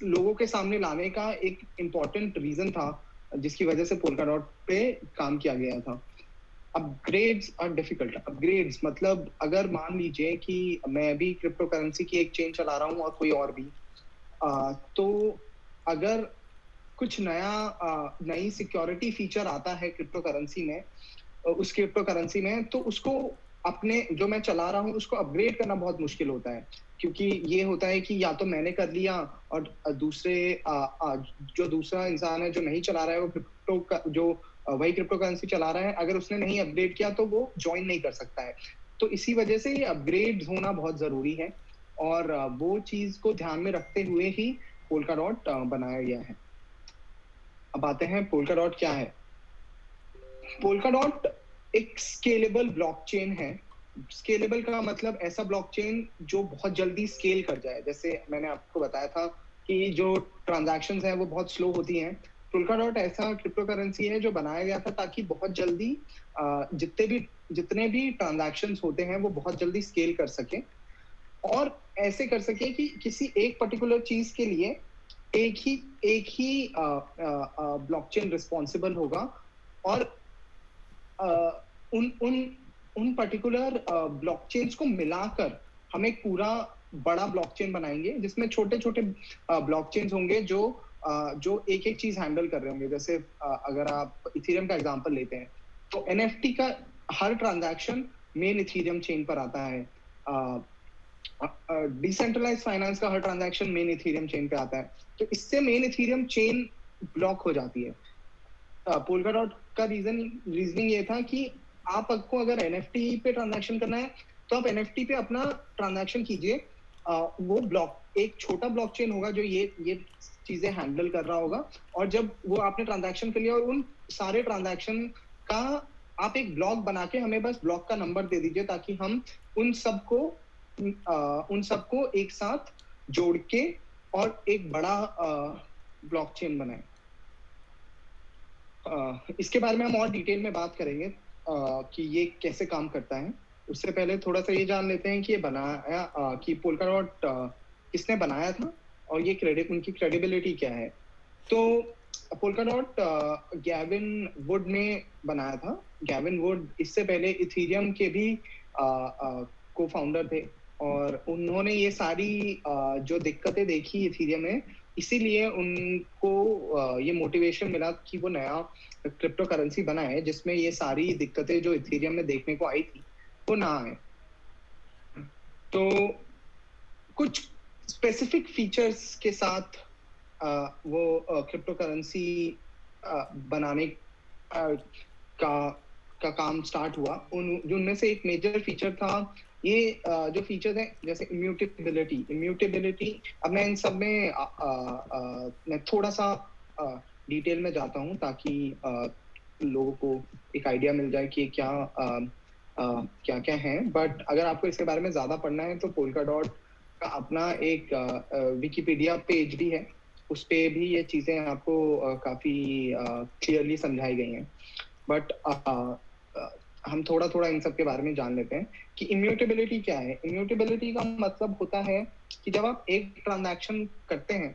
लोगों के सामने लाने का एक इम्पोर्टेंट रीजन था, जिसकी वजह से पोल्का डॉट पे काम किया गया था। Upgrades are difficult. अपग्रेड्स मतलब अगर मान लीजिए कि मैं भी क्रिप्टो करेंसी की एक चेन चला रहा हूँ और कोई और भी, तो अगर कुछ नई सिक्योरिटी फीचर आता है क्रिप्टो करेंसी में, तो उसको अपने जो मैं चला रहा हूँ उसको अपग्रेड करना बहुत मुश्किल होता है, क्योंकि ये होता है कि या तो मैंने कर लिया और जो दूसरा इंसान है जो नहीं चला रहा है वो क्रिप्टो का जो वही क्रिप्टो करेंसी चला रहा है, अगर उसने नहीं अपग्रेड किया तो वो ज्वाइन नहीं कर सकता है। तो इसी वजह से ये अपग्रेड होना बहुत जरूरी है और वो चीज को ध्यान में रखते हुए ही पोल्का डॉट बनाया गया है। अब आते हैं पोल्का डॉट क्या है। पोल्का डॉट एक स्केलेबल ब्लॉकचेन है। स्केलेबल का मतलब ऐसा ब्लॉकचेन जो बहुत जल्दी स्केल कर जाए। जैसे मैंने आपको बताया था कि जो ट्रांजैक्शंस हैं वो बहुत स्लो होती हैं। पोल्का डॉट ऐसा क्रिप्टो करेंसी है जो बनाया गया था ताकि बहुत जल्दी जितने भी ट्रांजैक्शंस होते हैं वो बहुत जल्दी स्केल कर सके और ऐसे कर सके कि किसी एक पर्टिकुलर चीज के लिए एक ही ब्लॉकचेन रिस्पॉन्सिबल होगा और उन पर्टिकुलर ब्लॉकचेन्स को मिलाकर हम एक पूरा बड़ा ब्लॉकचेन बनाएंगे जिसमें छोटे छोटे ब्लॉकचेन्स होंगे जो एक एक चीज हैंडल कर रहे होंगे। जैसे अगर आप इथेरियम का एग्जांपल लेते हैं तो एनएफटी का हर ट्रांजैक्शन मेन इथेरियम चेन पर आता है। डिसेंट्रलाइज्ड फाइनेंस का हर ट्रांजैक्शन मेन इथेरियम चेन पे आता है। तो इससे मेन इथेरियम चेन ब्लॉक हो जाती है। पोल्का डॉट का रीजनिंग ये था कि आपको अगर एनएफटी पे ट्रांजैक्शन करना है तो आप एनएफटी पे अपना ट्रांजैक्शन कीजिए। वो ब्लॉक एक छोटा ब्लॉकचेन होगा जो ये चीजें हैंडल कर रहा होगा और जब वो आपने ट्रांजैक्शन कर लिया और उन सारे ट्रांजैक्शन का आप एक ब्लॉक बना के हमें बस ब्लॉक का नंबर दे दीजिए ताकि हम उन सबको एक साथ जोड़ के और एक बड़ा ब्लॉकचेन बनाए। इसके बारे में हम और डिटेल में बात करेंगे कि ये कैसे काम करता है। उससे पहले थोड़ा सा ये जान लेते हैं कि ये बनाया कि पोल्का डॉट किसने बनाया था और ये उनकी क्रेडिबिलिटी क्या है। तो पोल्का डॉट गैविन वुड ने बनाया था। गैविन वुड इससे पहले इथेरियम के भी को फाउंडर थे और उन्होंने ये सारी जो दिक्कतें देखी इथेरियम में, इसीलिए उनको ये मोटिवेशन मिला कि वो नया क्रिप्टो करेंसी बनाए जिसमें ये सारी दिक्कतें जो इथेरियम में देखने को आई थी वो ना आए। तो कुछ स्पेसिफिक फीचर्स के साथ वो क्रिप्टो करेंसी बनाने का काम स्टार्ट हुआ। उनमें से एक मेजर फीचर था ये जो फीचर्स हैं जैसे इम्यूटेबिलिटी। अब मैं इन सब में मैं थोड़ा सा डिटेल में जाता हूँ ताकि लोगों को एक आइडिया मिल जाए कि क्या क्या है। बट अगर आपको इसके बारे में ज्यादा पढ़ना है तो पोल्का डॉट का अपना एक विकिपीडिया पेज भी है, उस पे भी ये चीजें आपको काफी क्लियरली समझाई गई हैं। बट हम थोड़ा थोड़ा इन सब के बारे में जान लेते हैं कि इम्यूटेबिलिटी क्या है। इम्यूटेबिलिटी का मतलब होता है कि जब आप एक ट्रांजैक्शन करते हैं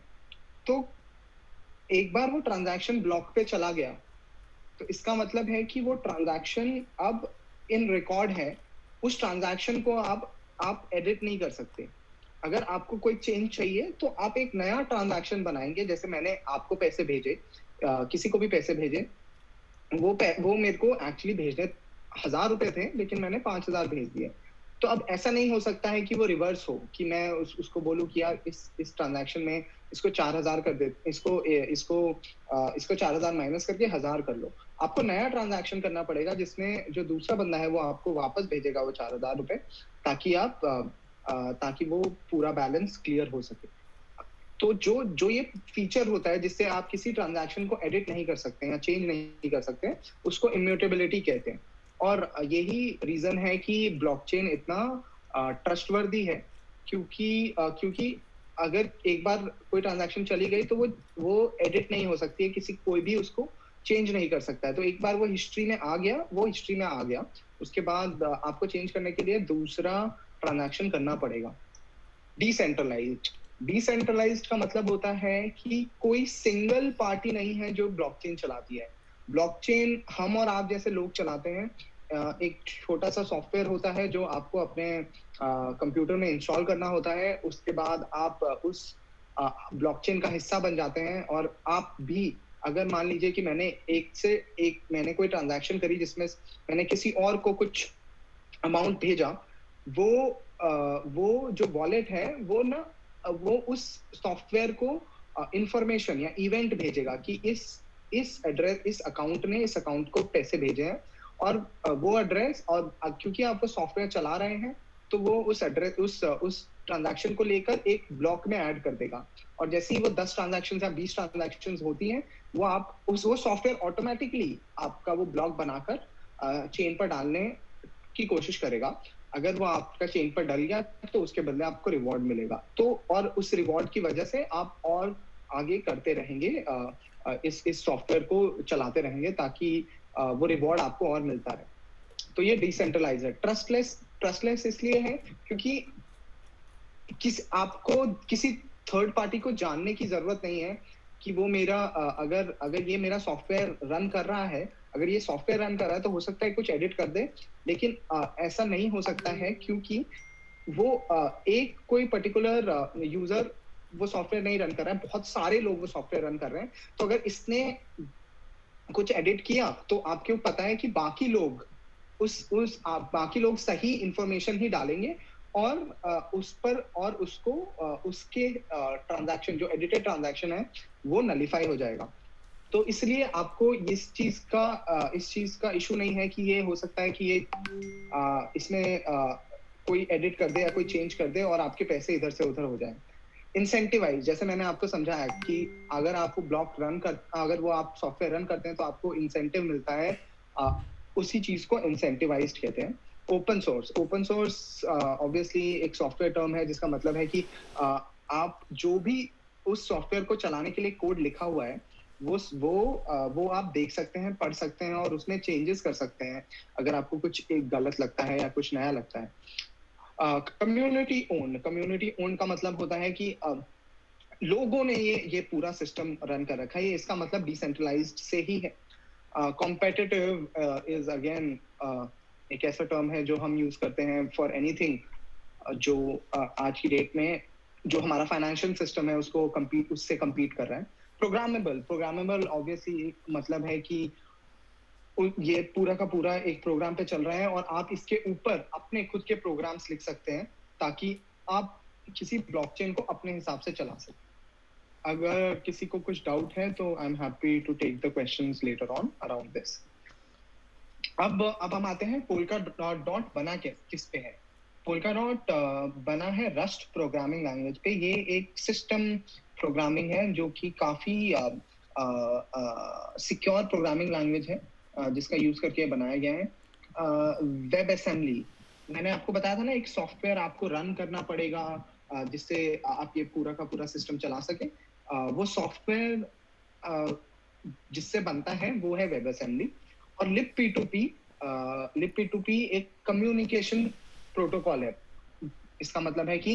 तो एक बार वो ट्रांजैक्शन ब्लॉक पे चला गया तो इसका मतलब है कि वो ट्रांजैक्शन अब इन रिकॉर्ड है। उस ट्रांजैक्शन को आप एडिट नहीं कर सकते। अगर आपको कोई चेंज चाहिए तो आप एक नया ट्रांजैक्शन बनाएंगे। जैसे मैंने आपको पैसे भेजे, किसी को भी पैसे भेजे, वो मेरे को एक्चुअली भेजने 1000 रुपए थे लेकिन मैंने 5000 भेज दिए। तो अब ऐसा नहीं हो सकता है कि वो रिवर्स हो कि मैं उसको बोलूं कि यार इस ट्रांजैक्शन में इसको 4000 कर दे, इसको 4000 माइनस करके 1000 कर लो। आपको नया ट्रांजैक्शन करना पड़ेगा जिसमें जो दूसरा बंदा है वो आपको वापस भेजेगा वो 4000 रुपए ताकि वो पूरा बैलेंस क्लियर हो सके। तो जो ये फीचर होता है जिससे आप किसी ट्रांजैक्शन को एडिट नहीं कर सकते या चेंज नहीं कर सकते, उसको इम्यूटेबिलिटी कहते हैं। और यही रीजन है कि ब्लॉकचेन इतना ट्रस्टवर्दी है क्योंकि अगर एक बार कोई ट्रांजैक्शन चली गई तो वो एडिट नहीं हो सकती है, कोई भी उसको चेंज नहीं कर सकता है। तो एक बार वो हिस्ट्री में आ गया, उसके बाद आपको चेंज करने के लिए दूसरा ट्रांजैक्शन करना पड़ेगा। डिसेंट्रलाइज्ड का मतलब होता है कि कोई सिंगल पार्टी नहीं है जो ब्लॉकचेन चलाती है। ब्लॉकचेन हम और आप जैसे लोग चलाते हैं। एक छोटा सा सॉफ्टवेयर होता है जो आपको अपने कंप्यूटर में इंस्टॉल करना होता है। उसके बाद आप उस ब्लॉकचेन का हिस्सा बन जाते हैं और आप भी अगर मान लीजिए कि मैंने मैंने कोई ट्रांजैक्शन करी जिसमें मैंने किसी और को कुछ अमाउंट भेजा, वो जो वॉलेट है वो ना वो उस सॉफ्टवेयर को इंफॉर्मेशन या इवेंट भेजेगा कि इस एड्रेस, इस अकाउंट को पैसे भेजे हैं, और वो एड्रेस, और क्योंकि आप वो सॉफ्टवेयर चला रहे हैं तो वो उस एड्रेस उस ट्रांजैक्शन को लेकर एक ब्लॉक में ऐड कर देगा, और जैसे ही वो 10 ट्रांजैक्शंस या 20 ट्रांजैक्शंस होती हैं, वो सॉफ्टवेयर ऑटोमेटिकली आपका वो ब्लॉक बनाकर चेन पर डालने की कोशिश करेगा। अगर वो आपका चेन पर डल गया तो उसके बदले आपको रिवॉर्ड मिलेगा, तो और उस रिवॉर्ड की वजह से आप और आगे करते रहेंगे, इस सॉफ्टवेयर को चलाते रहेंगे ताकि वो रिवॉर्ड आपको और मिलता रहे। तो ये डिसेंट्रलाइज है। ट्रस्टलेस इसलिए है क्योंकि आपको किसी थर्ड पार्टी को जानने की जरूरत नहीं है कि वो मेरा अगर ये मेरा सॉफ्टवेयर रन कर रहा है, अगर ये सॉफ्टवेयर रन कर रहा है तो हो सकता है कुछ एडिट कर दे, लेकिन ऐसा नहीं हो सकता है क्योंकि वो एक कोई पर्टिकुलर यूजर वो सॉफ्टवेयर नहीं रन कर रहा है, बहुत सारे लोग वो सॉफ्टवेयर रन कर रहे हैं। तो अगर इसने कुछ एडिट किया तो आपको पता है कि बाकी लोग बाकी लोग सही इंफॉर्मेशन ही डालेंगे और उस पर और उसको उसके ट्रांजैक्शन, जो एडिटेड ट्रांजैक्शन है, वो नलिफाई हो जाएगा। तो इसलिए आपको इस चीज का इशू नहीं है कि ये हो सकता है कि ये इसमें कोई एडिट कर दे या कोई चेंज कर दे और आपके पैसे इधर से उधर हो जाए। इंसेंटिवाइज, जैसे मैंने आपको समझाया कि अगर आपको अगर वो आप सॉफ्टवेयर रन करते हैं तो आपको इंसेंटिव मिलता है, उसी चीज को इंसेंटिवाइज्ड कहते हैं। ओपन सोर्स ऑब्वियसली एक सॉफ्टवेयर टर्म है जिसका मतलब है कि आप जो भी उस सॉफ्टवेयर को चलाने के लिए कोड लिखा हुआ है वो आप देख सकते हैं, पढ़ सकते हैं और उसमें चेंजेस कर सकते हैं अगर आपको कुछ एक गलत लगता है या कुछ नया लगता है। कम्युनिटी ओन का मतलब होता है कि लोगों ने ये पूरा सिस्टम रन कर रखा है, ये इसका मतलब डिसेंट्रलाइज्ड से ही है। कॉम्पिटिटिव इज अगेन एक ऐसा टर्म है जो हम यूज करते हैं फॉर एनीथिंग जो आज की डेट में जो हमारा फाइनेंशियल सिस्टम है उससे कम्पीट कर रहा है। प्रोग्रामेबल ऑब्वियसली मतलब है कि ये पूरा का पूरा एक प्रोग्राम पे चल रहा है और आप इसके ऊपर अपने खुद के प्रोग्राम्स लिख सकते हैं ताकि आप किसी ब्लॉकचेन को अपने हिसाब से चला सकें। अगर किसी को कुछ डाउट है तो I am happy to take the questions later on around this. अब हम आते हैं पोल्का डॉट बना किस पे है। पोल्का डॉट बना है रस्ट प्रोग्रामिंग लैंग्वेज पे। ये एक सिस्टम प्रोग्रामिंग है जो कि काफी सिक्योर प्रोग्रामिंग लैंग्वेज है जिसका यूज करके बनाया गया है। वेब असेंबली, मैंने आपको बताया था ना, एक सॉफ्टवेयर आपको रन करना पड़ेगा जिससे आप ये पूरा का पूरा सिस्टम चला सके। वो सॉफ्टवेयर जिससे बनता है वो है वेब असेंबली। और लिब P2P एक कम्युनिकेशन प्रोटोकॉल है। इसका मतलब है कि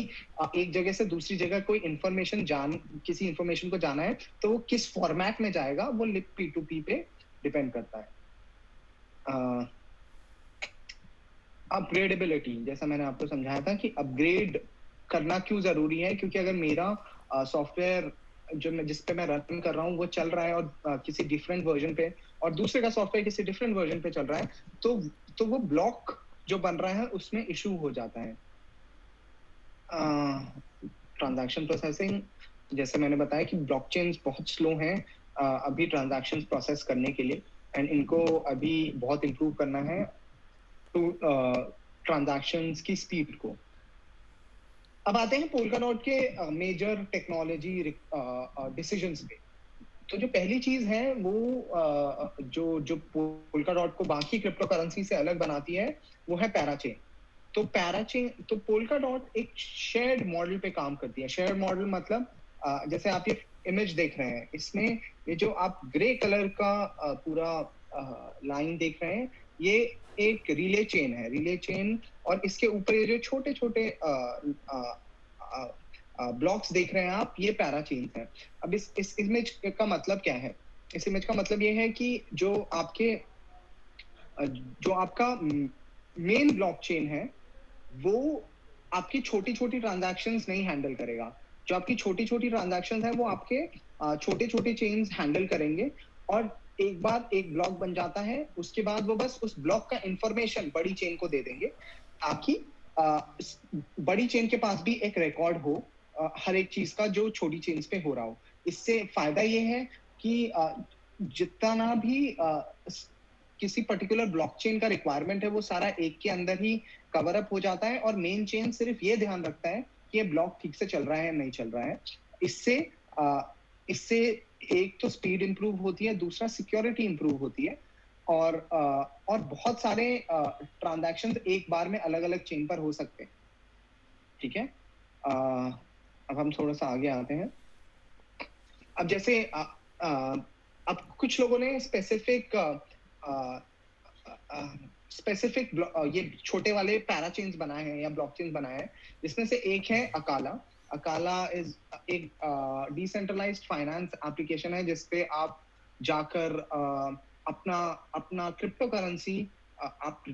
एक जगह से दूसरी जगह कोई किसी इंफॉर्मेशन को जाना है तो वो किस फॉर्मेट में जाएगा वो लिब P2P पे डिपेंड करता है। अपग्रेडेबिलिटी, जैसा मैंने आपको समझाया था कि अपग्रेड करना क्यों जरूरी है, क्योंकि अगर मेरा सॉफ्टवेयर जिस पे मैं रन कर रहा हूँ वो चल रहा है और किसी डिफरेंट वर्जन पे, और दूसरे का सॉफ्टवेयर किसी डिफरेंट वर्जन पे चल रहा है, तो वो ब्लॉक जो बन रहा है उसमें इशू हो जाता है। ट्रांजैक्शन प्रोसेसिंग, जैसे मैंने बताया कि ब्लॉकचेन्स बहुत स्लो हैं अभी ट्रांजैक्शंस प्रोसेस करने के लिए, एंड इनको अभी बहुत इम्प्रूव करना है टू ट्रांजैक्शंस की स्पीड को। अब आते हैं पोल्का डॉट के मेजर टेक्नोलॉजी डिसीजंस पे। तो जो पहली चीज है वो जो पोल्का डॉट को बाकी क्रिप्टो करेंसी से अलग बनाती है वो है पैराचेन। तो पोल्का डॉट एक शेयर्ड मॉडल पे काम करती है। शेयर्ड मॉडल मतलब जैसे आप ये इमेज देख रहे हैं, इसमें ये जो आप ग्रे कलर का पूरा लाइन देख रहे हैं, ये एक रिले चेन है, रिले चेन, और इसके ऊपर ये जो छोटे छोटे ब्लॉक्स देख रहे हैं आप, ये पैराचेन है। अब इस इमेज का मतलब क्या है? इस इमेज का मतलब ये है कि जो आपका मेन ब्लॉकचेन है वो आपकी छोटी छोटी ट्रांजैक्शंस नहीं हैंडल करेगा। जो आपकी छोटी छोटी ट्रांजैक्शंस हैं वो आपके छोटे छोटे चेन्स हैंडल करेंगे, और एक बार एक ब्लॉक बन जाता है, उसके बाद वो बस उस ब्लॉक का इंफॉर्मेशन बड़ी चेन को दे देंगे, ताकि बड़ी चेन के पास भी एक रिकॉर्ड हो हर एक चीज का जो छोटी चेन्स पे हो रहा हो। इससे फायदा ये है कि जितना भी किसी पर्टिकुलर ब्लॉकचेन का रिक्वायरमेंट है वो सारा एक के अंदर ही कवर अप हो जाता है, और मेन चेन सिर्फ ये ध्यान रखता है कि ये ब्लॉक ठीक से चल रहा है या नहीं चल रहा है। इससे एक तो स्पीड इंप्रूव होती है, दूसरा सिक्योरिटी इंप्रूव होती है, और बहुत सारे ट्रांजैक्शंस एक बार में अलग अलग चेन पर हो सकते हैं। ठीक है, अब हम थोड़ा सा आगे आते हैं। अब जैसे अब कुछ लोगों ने स्पेसिफिक ये छोटे वाले पैराचेन्स बनाए हैं या ब्लॉकचेन्स बनाए हैं, जिसमें से एक है अकाला। अकाला इज एक डिसेंट्रलाइज्ड फाइनेंस एप्लीकेशन है, जिसपे आप जाकर अपना क्रिप्टो करेंसी आप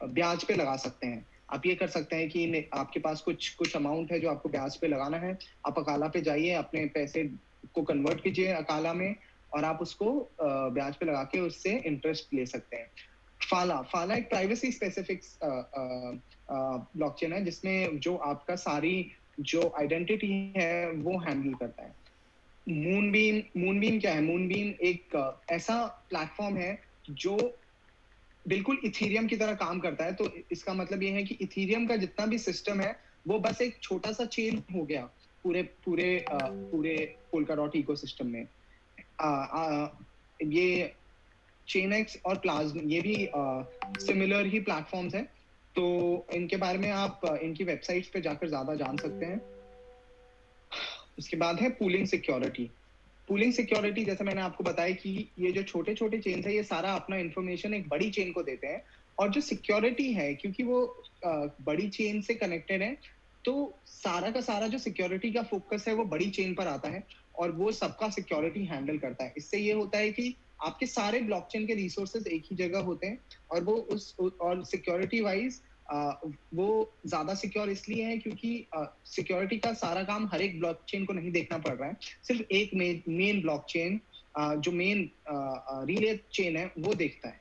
ब्याज पे लगा सकते हैं। आप ये कर सकते हैं कि आपके पास कुछ अमाउंट है जो आपको ब्याज पे लगाना है, आप अकाला पे जाइए, अपने पैसे को कन्वर्ट कीजिए अकाला में, और आप उसको ब्याज पे लगा के उससे इंटरेस्ट ले सकते हैं। फाला एक प्राइवेसी स्पेसिफिक ब्लॉकचेन है, जिसमें जो आपका सारी जो आइडेंटिटी है वो हैंडल करता है। मूनबीम क्या है? मूनबीम एक ऐसा प्लेटफॉर्म है जो बिल्कुल इथीरियम की तरह काम करता है। तो इसका मतलब ये है कि इथीरियम का जितना भी सिस्टम है वो बस एक छोटा सा चेन हो गया पूरे पोल्काडॉट इकोसिस्टम में। ये चेनएक्स और प्लाज्म ये भी सिमिलर ही प्लेटफॉर्म्स हैं, तो इनके बारे में आप इनकी वेबसाइट्स पे जाकर ज्यादा जान सकते हैं। उसके बाद है पूलिंग सिक्योरिटी। पूलिंग सिक्योरिटी, जैसे मैंने आपको बताया कि ये जो छोटे छोटे चेन है, ये सारा अपना इंफॉर्मेशन एक बड़ी चेन को देते हैं, और जो सिक्योरिटी है, क्योंकि वो बड़ी चेन से कनेक्टेड है, तो सारा का सारा जो सिक्योरिटी का फोकस है वो बड़ी चेन पर आता है, और वो सबका सिक्योरिटी हैंडल करता है। इससे ये होता है कि आपके सारे ब्लॉकचेन के रिसोर्सेज एक ही जगह होते हैं, और वो और सिक्योरिटी वाइज वो ज्यादा सिक्योर इसलिए है क्योंकि सिक्योरिटी का सारा काम हर एक ब्लॉकचेन को नहीं देखना पड़ रहा है, सिर्फ एक मेन ब्लॉकचेन जो मेन रिले चेन है वो देखता है।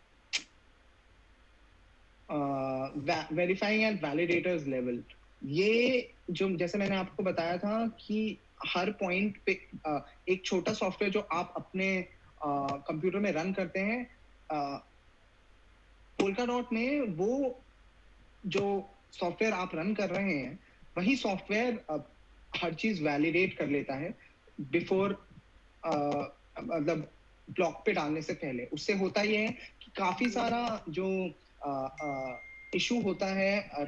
वेरीफाइंग एट वैलिडेटर्स लेवल, ये जो जैसे मैंने आपको बताया था कि हर पॉइंट पे एक छोटा सॉफ्टवेयर जो आप अपने कंप्यूटर में रन करते हैं, पोल्काडॉट में वो जो सॉफ्टवेयर आप रन कर रहे हैं वही सॉफ्टवेयर हर चीज वैलिडेट कर लेता है बिफोर मतलब ब्लॉक पे डालने से पहले। उससे होता ये है कि काफी सारा जो इशू होता है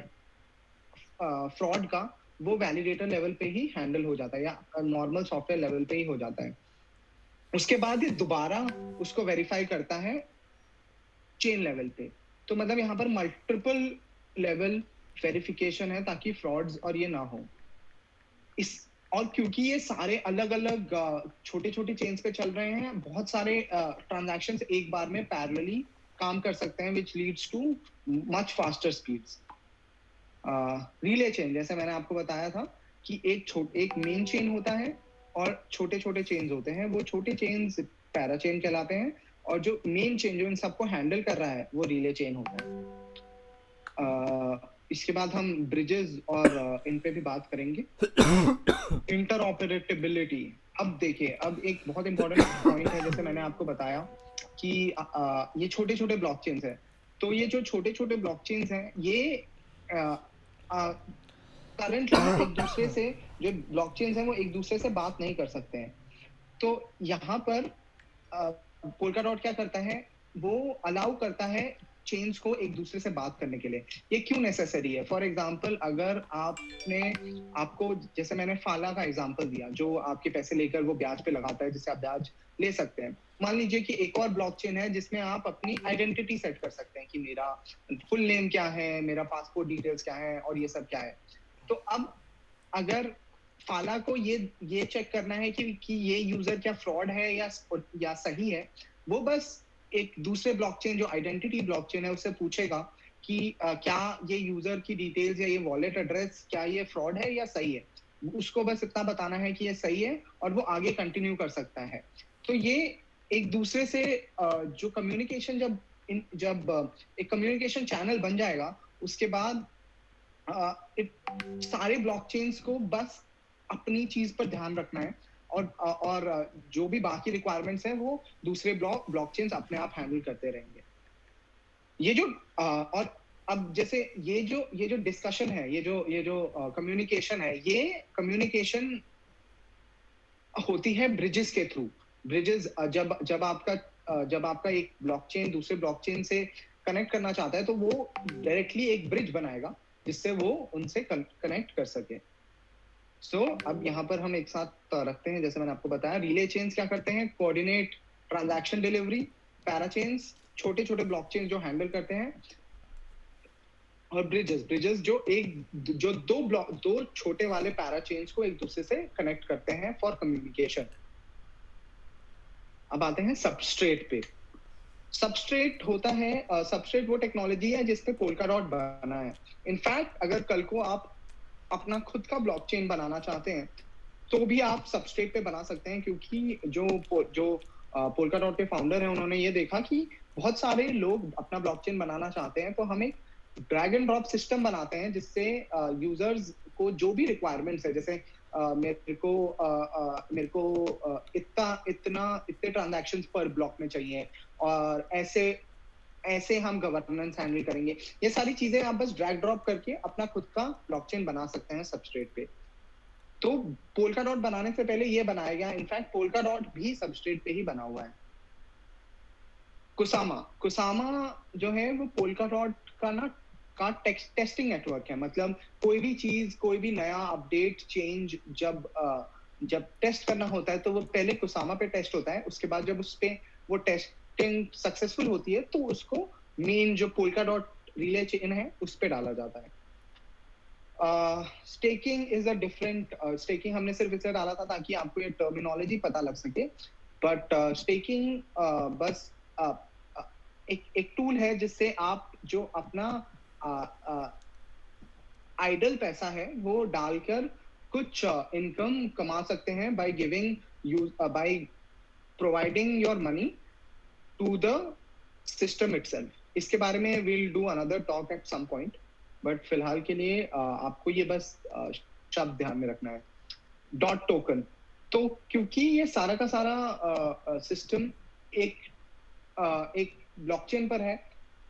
फ्रॉड का, वो वैलिडेटर लेवल पे ही हैंडल हो जाता है या नॉर्मल सॉफ्टवेयर लेवल पे ही हो जाता है। उसके बाद ये दोबारा उसको वेरीफाई करता है चेन लेवल पे। तो मतलब यहाँ पर मल्टीपल लेवल वेरिफिकेशन है ताकि फ्रॉड्स और ये ना हो। और क्योंकि ये सारे अलग अलग छोटे छोटे चेन्स पे चल रहे हैं, बहुत सारे ट्रांजैक्शंस एक बार में पैरेलली काम कर सकते हैं, which leads too much faster speeds. Relay chain, जैसे मैंने आपको बताया था कि एक मेन चेन होता है और छोटे छोटे चेन्स होते हैं। वो छोटे चेन्स पैरा चेन कहलाते हैं, और जो मेन चेन जो इन सबको हैंडल कर रहा है वो रिले चेन होता है। इसके बाद हम ब्रिजेस और इन पे भी बात करेंगे। इंटरऑपरेटेबिलिटी, अब देखिए, अब एक बहुत इंपॉर्टेंट पॉइंट है, जैसे मैंने आपको बताया कि ये छोटे छोटे ब्लॉकचेन्स हैं। तो ये जो छोटे छोटे ब्लॉकचेन्स हैं, ये करंटली एक दूसरे से, जो ब्लॉकचेन्स हैं वो एक दूसरे से बात नहीं कर सकते हैं। तो यहाँ पर पोल्काडॉट क्या करता है, वो अलाउ करता है चेन्स को एक दूसरे से बात करने के लिए। ये क्यों नेसेसरी है? फॉर एग्जांपल, अगर आपको जैसे मैंने फाला का एग्जांपल दिया, जो आपके पैसे लेकर वो ब्याज पे लगाता है, जिससे आप ब्याज ले सकते हैं। मान लीजिए कि एक और ब्लॉकचेन है जिसमें आप अपनी आइडेंटिटी सेट कर सकते हैं कि मेरा फुल नेम क्या है, मेरा पासपोर्ट डिटेल्स क्या है, और ये सब क्या है। तो अब अगर फाला को ये चेक करना है कि ये यूजर क्या फ्रॉड है या सही है, वो बस एक दूसरे ब्लॉकचेन जो आइडेंटिटी ब्लॉकचेन है उससे पूछेगा कि क्या ये यूजर की डिटेल्स या ये वॉलेट एड्रेस, क्या ये फ्रॉड है या सही है। उसको बस इतना बताना है कि ये सही है और वो आगे कंटिन्यू कर सकता है। तो ये एक दूसरे से जो कम्युनिकेशन जब एक कम्युनिकेशन चैनल बन जाएगा, उसके बाद सारे ब्लॉकचेन्स को बस अपनी चीज पर ध्यान रखना है, और जो भी बाकी रिक्वायरमेंट्स हैं वो दूसरे ब्लॉकचेन्स अपने आप हैंडल करते रहेंगे। ये जो और अब जैसे ये जो डिस्कशन है, ये जो कम्युनिकेशन है, ये कम्युनिकेशन होती है ब्रिजेस के थ्रू। ब्रिजेस जब आपका एक ब्लॉकचेन दूसरे ब्लॉकचेन से कनेक्ट करना चाहता है, तो वो डायरेक्टली एक ब्रिज बनाएगा जिससे वो उनसे कनेक्ट कर सके। अब यहाँ पर हम एक साथ रखते हैं, जैसे मैंने आपको बताया, रिले चेन्स क्या करते हैं, कोऑर्डिनेट ट्रांजैक्शन डिलीवरी। पैराचेन्स छोटे छोटे ब्लॉकचेन जो हैंडल करते हैं, और ब्रिजेस जो दो छोटे वाले पैराचेन्स को एक दूसरे से कनेक्ट करते हैं फॉर कम्युनिकेशन। अब आते हैं सबस्ट्रेट पे। सबस्ट्रेट होता है, सबस्ट्रेट वो टेक्नोलॉजी है जिसपे पोल्काडॉट बना है। इनफैक्ट अगर कल को आप अपना खुद का ब्लॉकचेन बनाना चाहते हैं तो भी आप सबस्ट्रेट पे बना सकते हैं, क्योंकि जो पोल्काडॉट के फाउंडर हैं, उन्होंने ये देखा कि बहुत सारे लोग अपना ब्लॉकचेन बनाना चाहते हैं, तो हम एक ड्रैग एंड ड्रॉप सिस्टम बनाते हैं जिससे यूजर्स को जो भी रिक्वायरमेंट्स है, जैसे मेरे को इतने ट्रांजैक्शंस पर ब्लॉक में चाहिए, और ऐसे हम गवर्नेंस हैंडल करेंगे, ये सारी चीजें आप बस ड्रैग ड्रॉप करके अपना खुद का ब्लॉकचेन बना सकते हैं सबस्ट्रेट पे। तो पोल्काडॉट बनाने से पहले ये बनाया गया, इनफैक्ट पोल्काडॉट भी सबस्ट्रेट पे ही बना हुआ है। कुसामा जो है वो पोल्काडॉट का टेस्टिंग नेटवर्क है। मतलब कोई भी चीज, कोई भी नया अपडेट चेंज जब टेस्ट करना होता है, तो वो पहले कुसामा पे टेस्ट होता है। उसके बाद जब उस पे वो टेस्टिंग सक्सेसफुल होती है, तो उसको मेन जो पोल्काडॉट रिले चेन है उस पे डाला जाता है। Staking is a different, staking हमने सिर्फ इसलिए डाला था ताकि आपको ये टर्मिनोलॉजी पता लग सके, बट स्टेकिंग बस एक टूल है जिससे आप जो अपना आइडल पैसा है वो डालकर कुछ इनकम कमा सकते हैं by providing your money to the system itself. इसके बारे में will do another talk at some point, but फिलहाल के लिए आपको ये बस शब्द ध्यान में रखना है, डॉट टोकन। तो क्योंकि ये सारा का सारा सिस्टम एक ब्लॉकचेन पर है,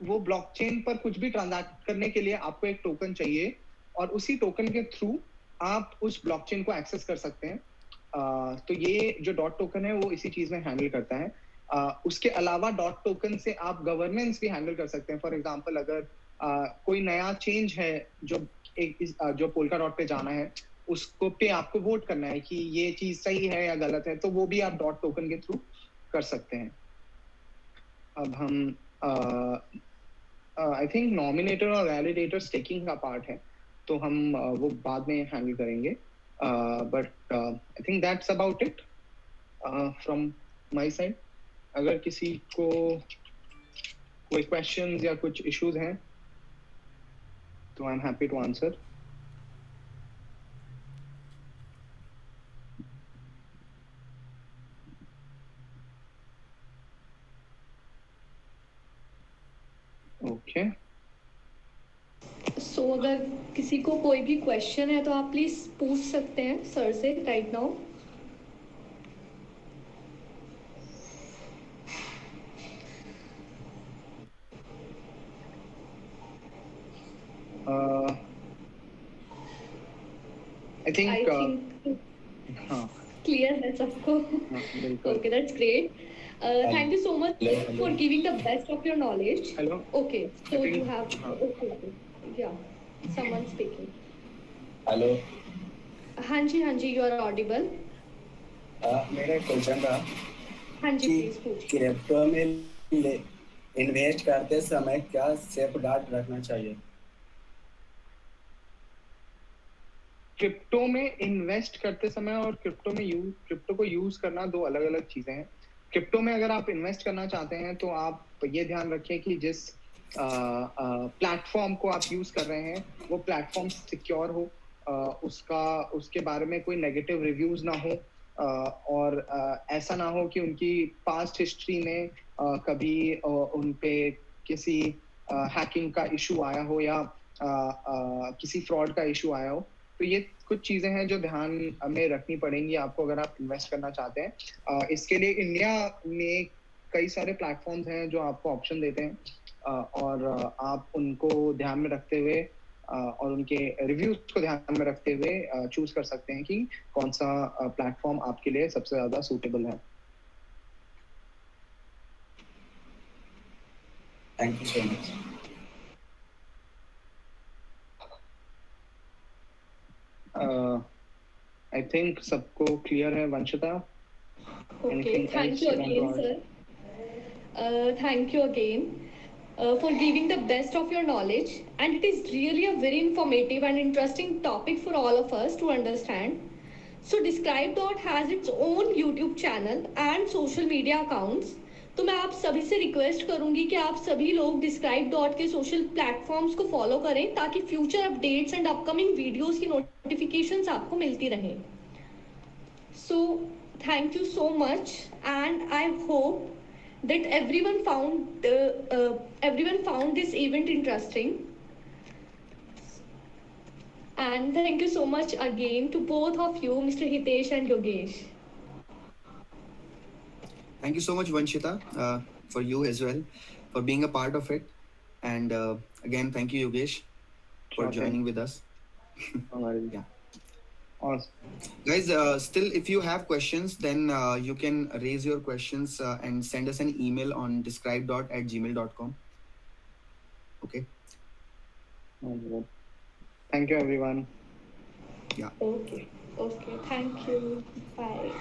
वो ब्लॉकचेन पर कुछ भी ट्रांजैक्ट करने के लिए आपको एक टोकन चाहिए, और उसी टोकन के थ्रू आप उस ब्लॉकचेन को एक्सेस कर सकते हैं। तो ये जो डॉट टोकन है वो इसी चीज में हैंडल करता है। उसके अलावा डॉट टोकन से आप गवर्नेंस भी हैंडल कर सकते हैं। फॉर एग्जांपल, अगर कोई नया चेंज है जो पोल्काडॉट पे जाना है, उसको पे आपको वोट करना है कि ये चीज सही है या गलत है, तो वो भी आप डॉट टोकन के थ्रू कर सकते हैं। अब हम आई थिंक नॉमिनेटर और वैलिडेटर स्टेकिंग का पार्ट है, तो हम वो बाद में हैंडल करेंगे, but I think that's about it from my side. अगर किसी को कोई क्वेश्चंस या कुछ इश्यूज हैं तो I am happy to answer. Okay, so अगर किसी को कोई भी क्वेश्चन है तो आप प्लीज पूछ सकते हैं सर से राइट नाउ। आई थिंक हाँ क्लियर है सबको? बिल्कुल। Okay, that's great. Thank you so much Hello. for giving the best of your knowledge. Hello, Okay, so I think- you have okay. Yeah, someone speaking. Hello, हाँ जी, you are audible. मेरा question था हाँ जी, कि please पूछिए. Crypto में invest करते समय क्या सेफ गार्ड रखना चाहिए? क्रिप्टो में इन्वेस्ट करते समय और क्रिप्टो को यूज करना दो अलग अलग चीजें हैं। क्रिप्टो में अगर आप इन्वेस्ट करना चाहते हैं तो आप ये ध्यान रखें कि जिस प्लेटफॉर्म को आप यूज कर रहे हैं वो प्लेटफॉर्म सिक्योर हो, उसके बारे में कोई नेगेटिव रिव्यूज ना हो, और ऐसा ना हो कि उनकी पास्ट हिस्ट्री में कभी उन पे किसी हैकिंग का इशू आया हो या किसी फ्रॉड का इशू आया हो। तो ये कुछ चीजें हैं जो ध्यान में रखनी पड़ेंगी आपको अगर आप इन्वेस्ट करना चाहते हैं। इसके लिए इंडिया में कई सारे प्लेटफॉर्म्स हैं जो आपको ऑप्शन देते हैं, और आप उनको ध्यान में रखते हुए और उनके रिव्यूज को ध्यान में रखते हुए चूज कर सकते हैं कि कौन सा प्लेटफॉर्म आपके लिए सबसे ज्यादा सूटेबल है। Thank you so much. I think सबको क्लियर है। Vanshita, Okay, anything thank else you you want again, to sir. Thank you again for giving the best of your knowledge, and it is really a very informative and interesting topic for all of us to understand. So, Describe Dot has its own YouTube channel and social media accounts. तो मैं आप सभी से request करूंगी कि आप सभी लोग डिस्क्राइब डॉट के सोशल प्लेटफॉर्म्स को फॉलो करें ताकि future updates and upcoming videos की नोटिफिकेशंस आपको मिलती रहें. So, thank you so much, and I hope that everyone found this event interesting. And thank you so much again to both of you, Mr. Hitesh and Yogesh. Thank you so much, Vanshita, for you as well, for being a part of it. And again, thank you, Yogesh, for Okay. joining with us. Alright. Yeah. Awesome. Guys, still, if you have questions, then you can raise your questions and send us an email on describedot@gmail.com. Okay. Alright. Thank you, everyone. Yeah. Okay, thank you. Bye.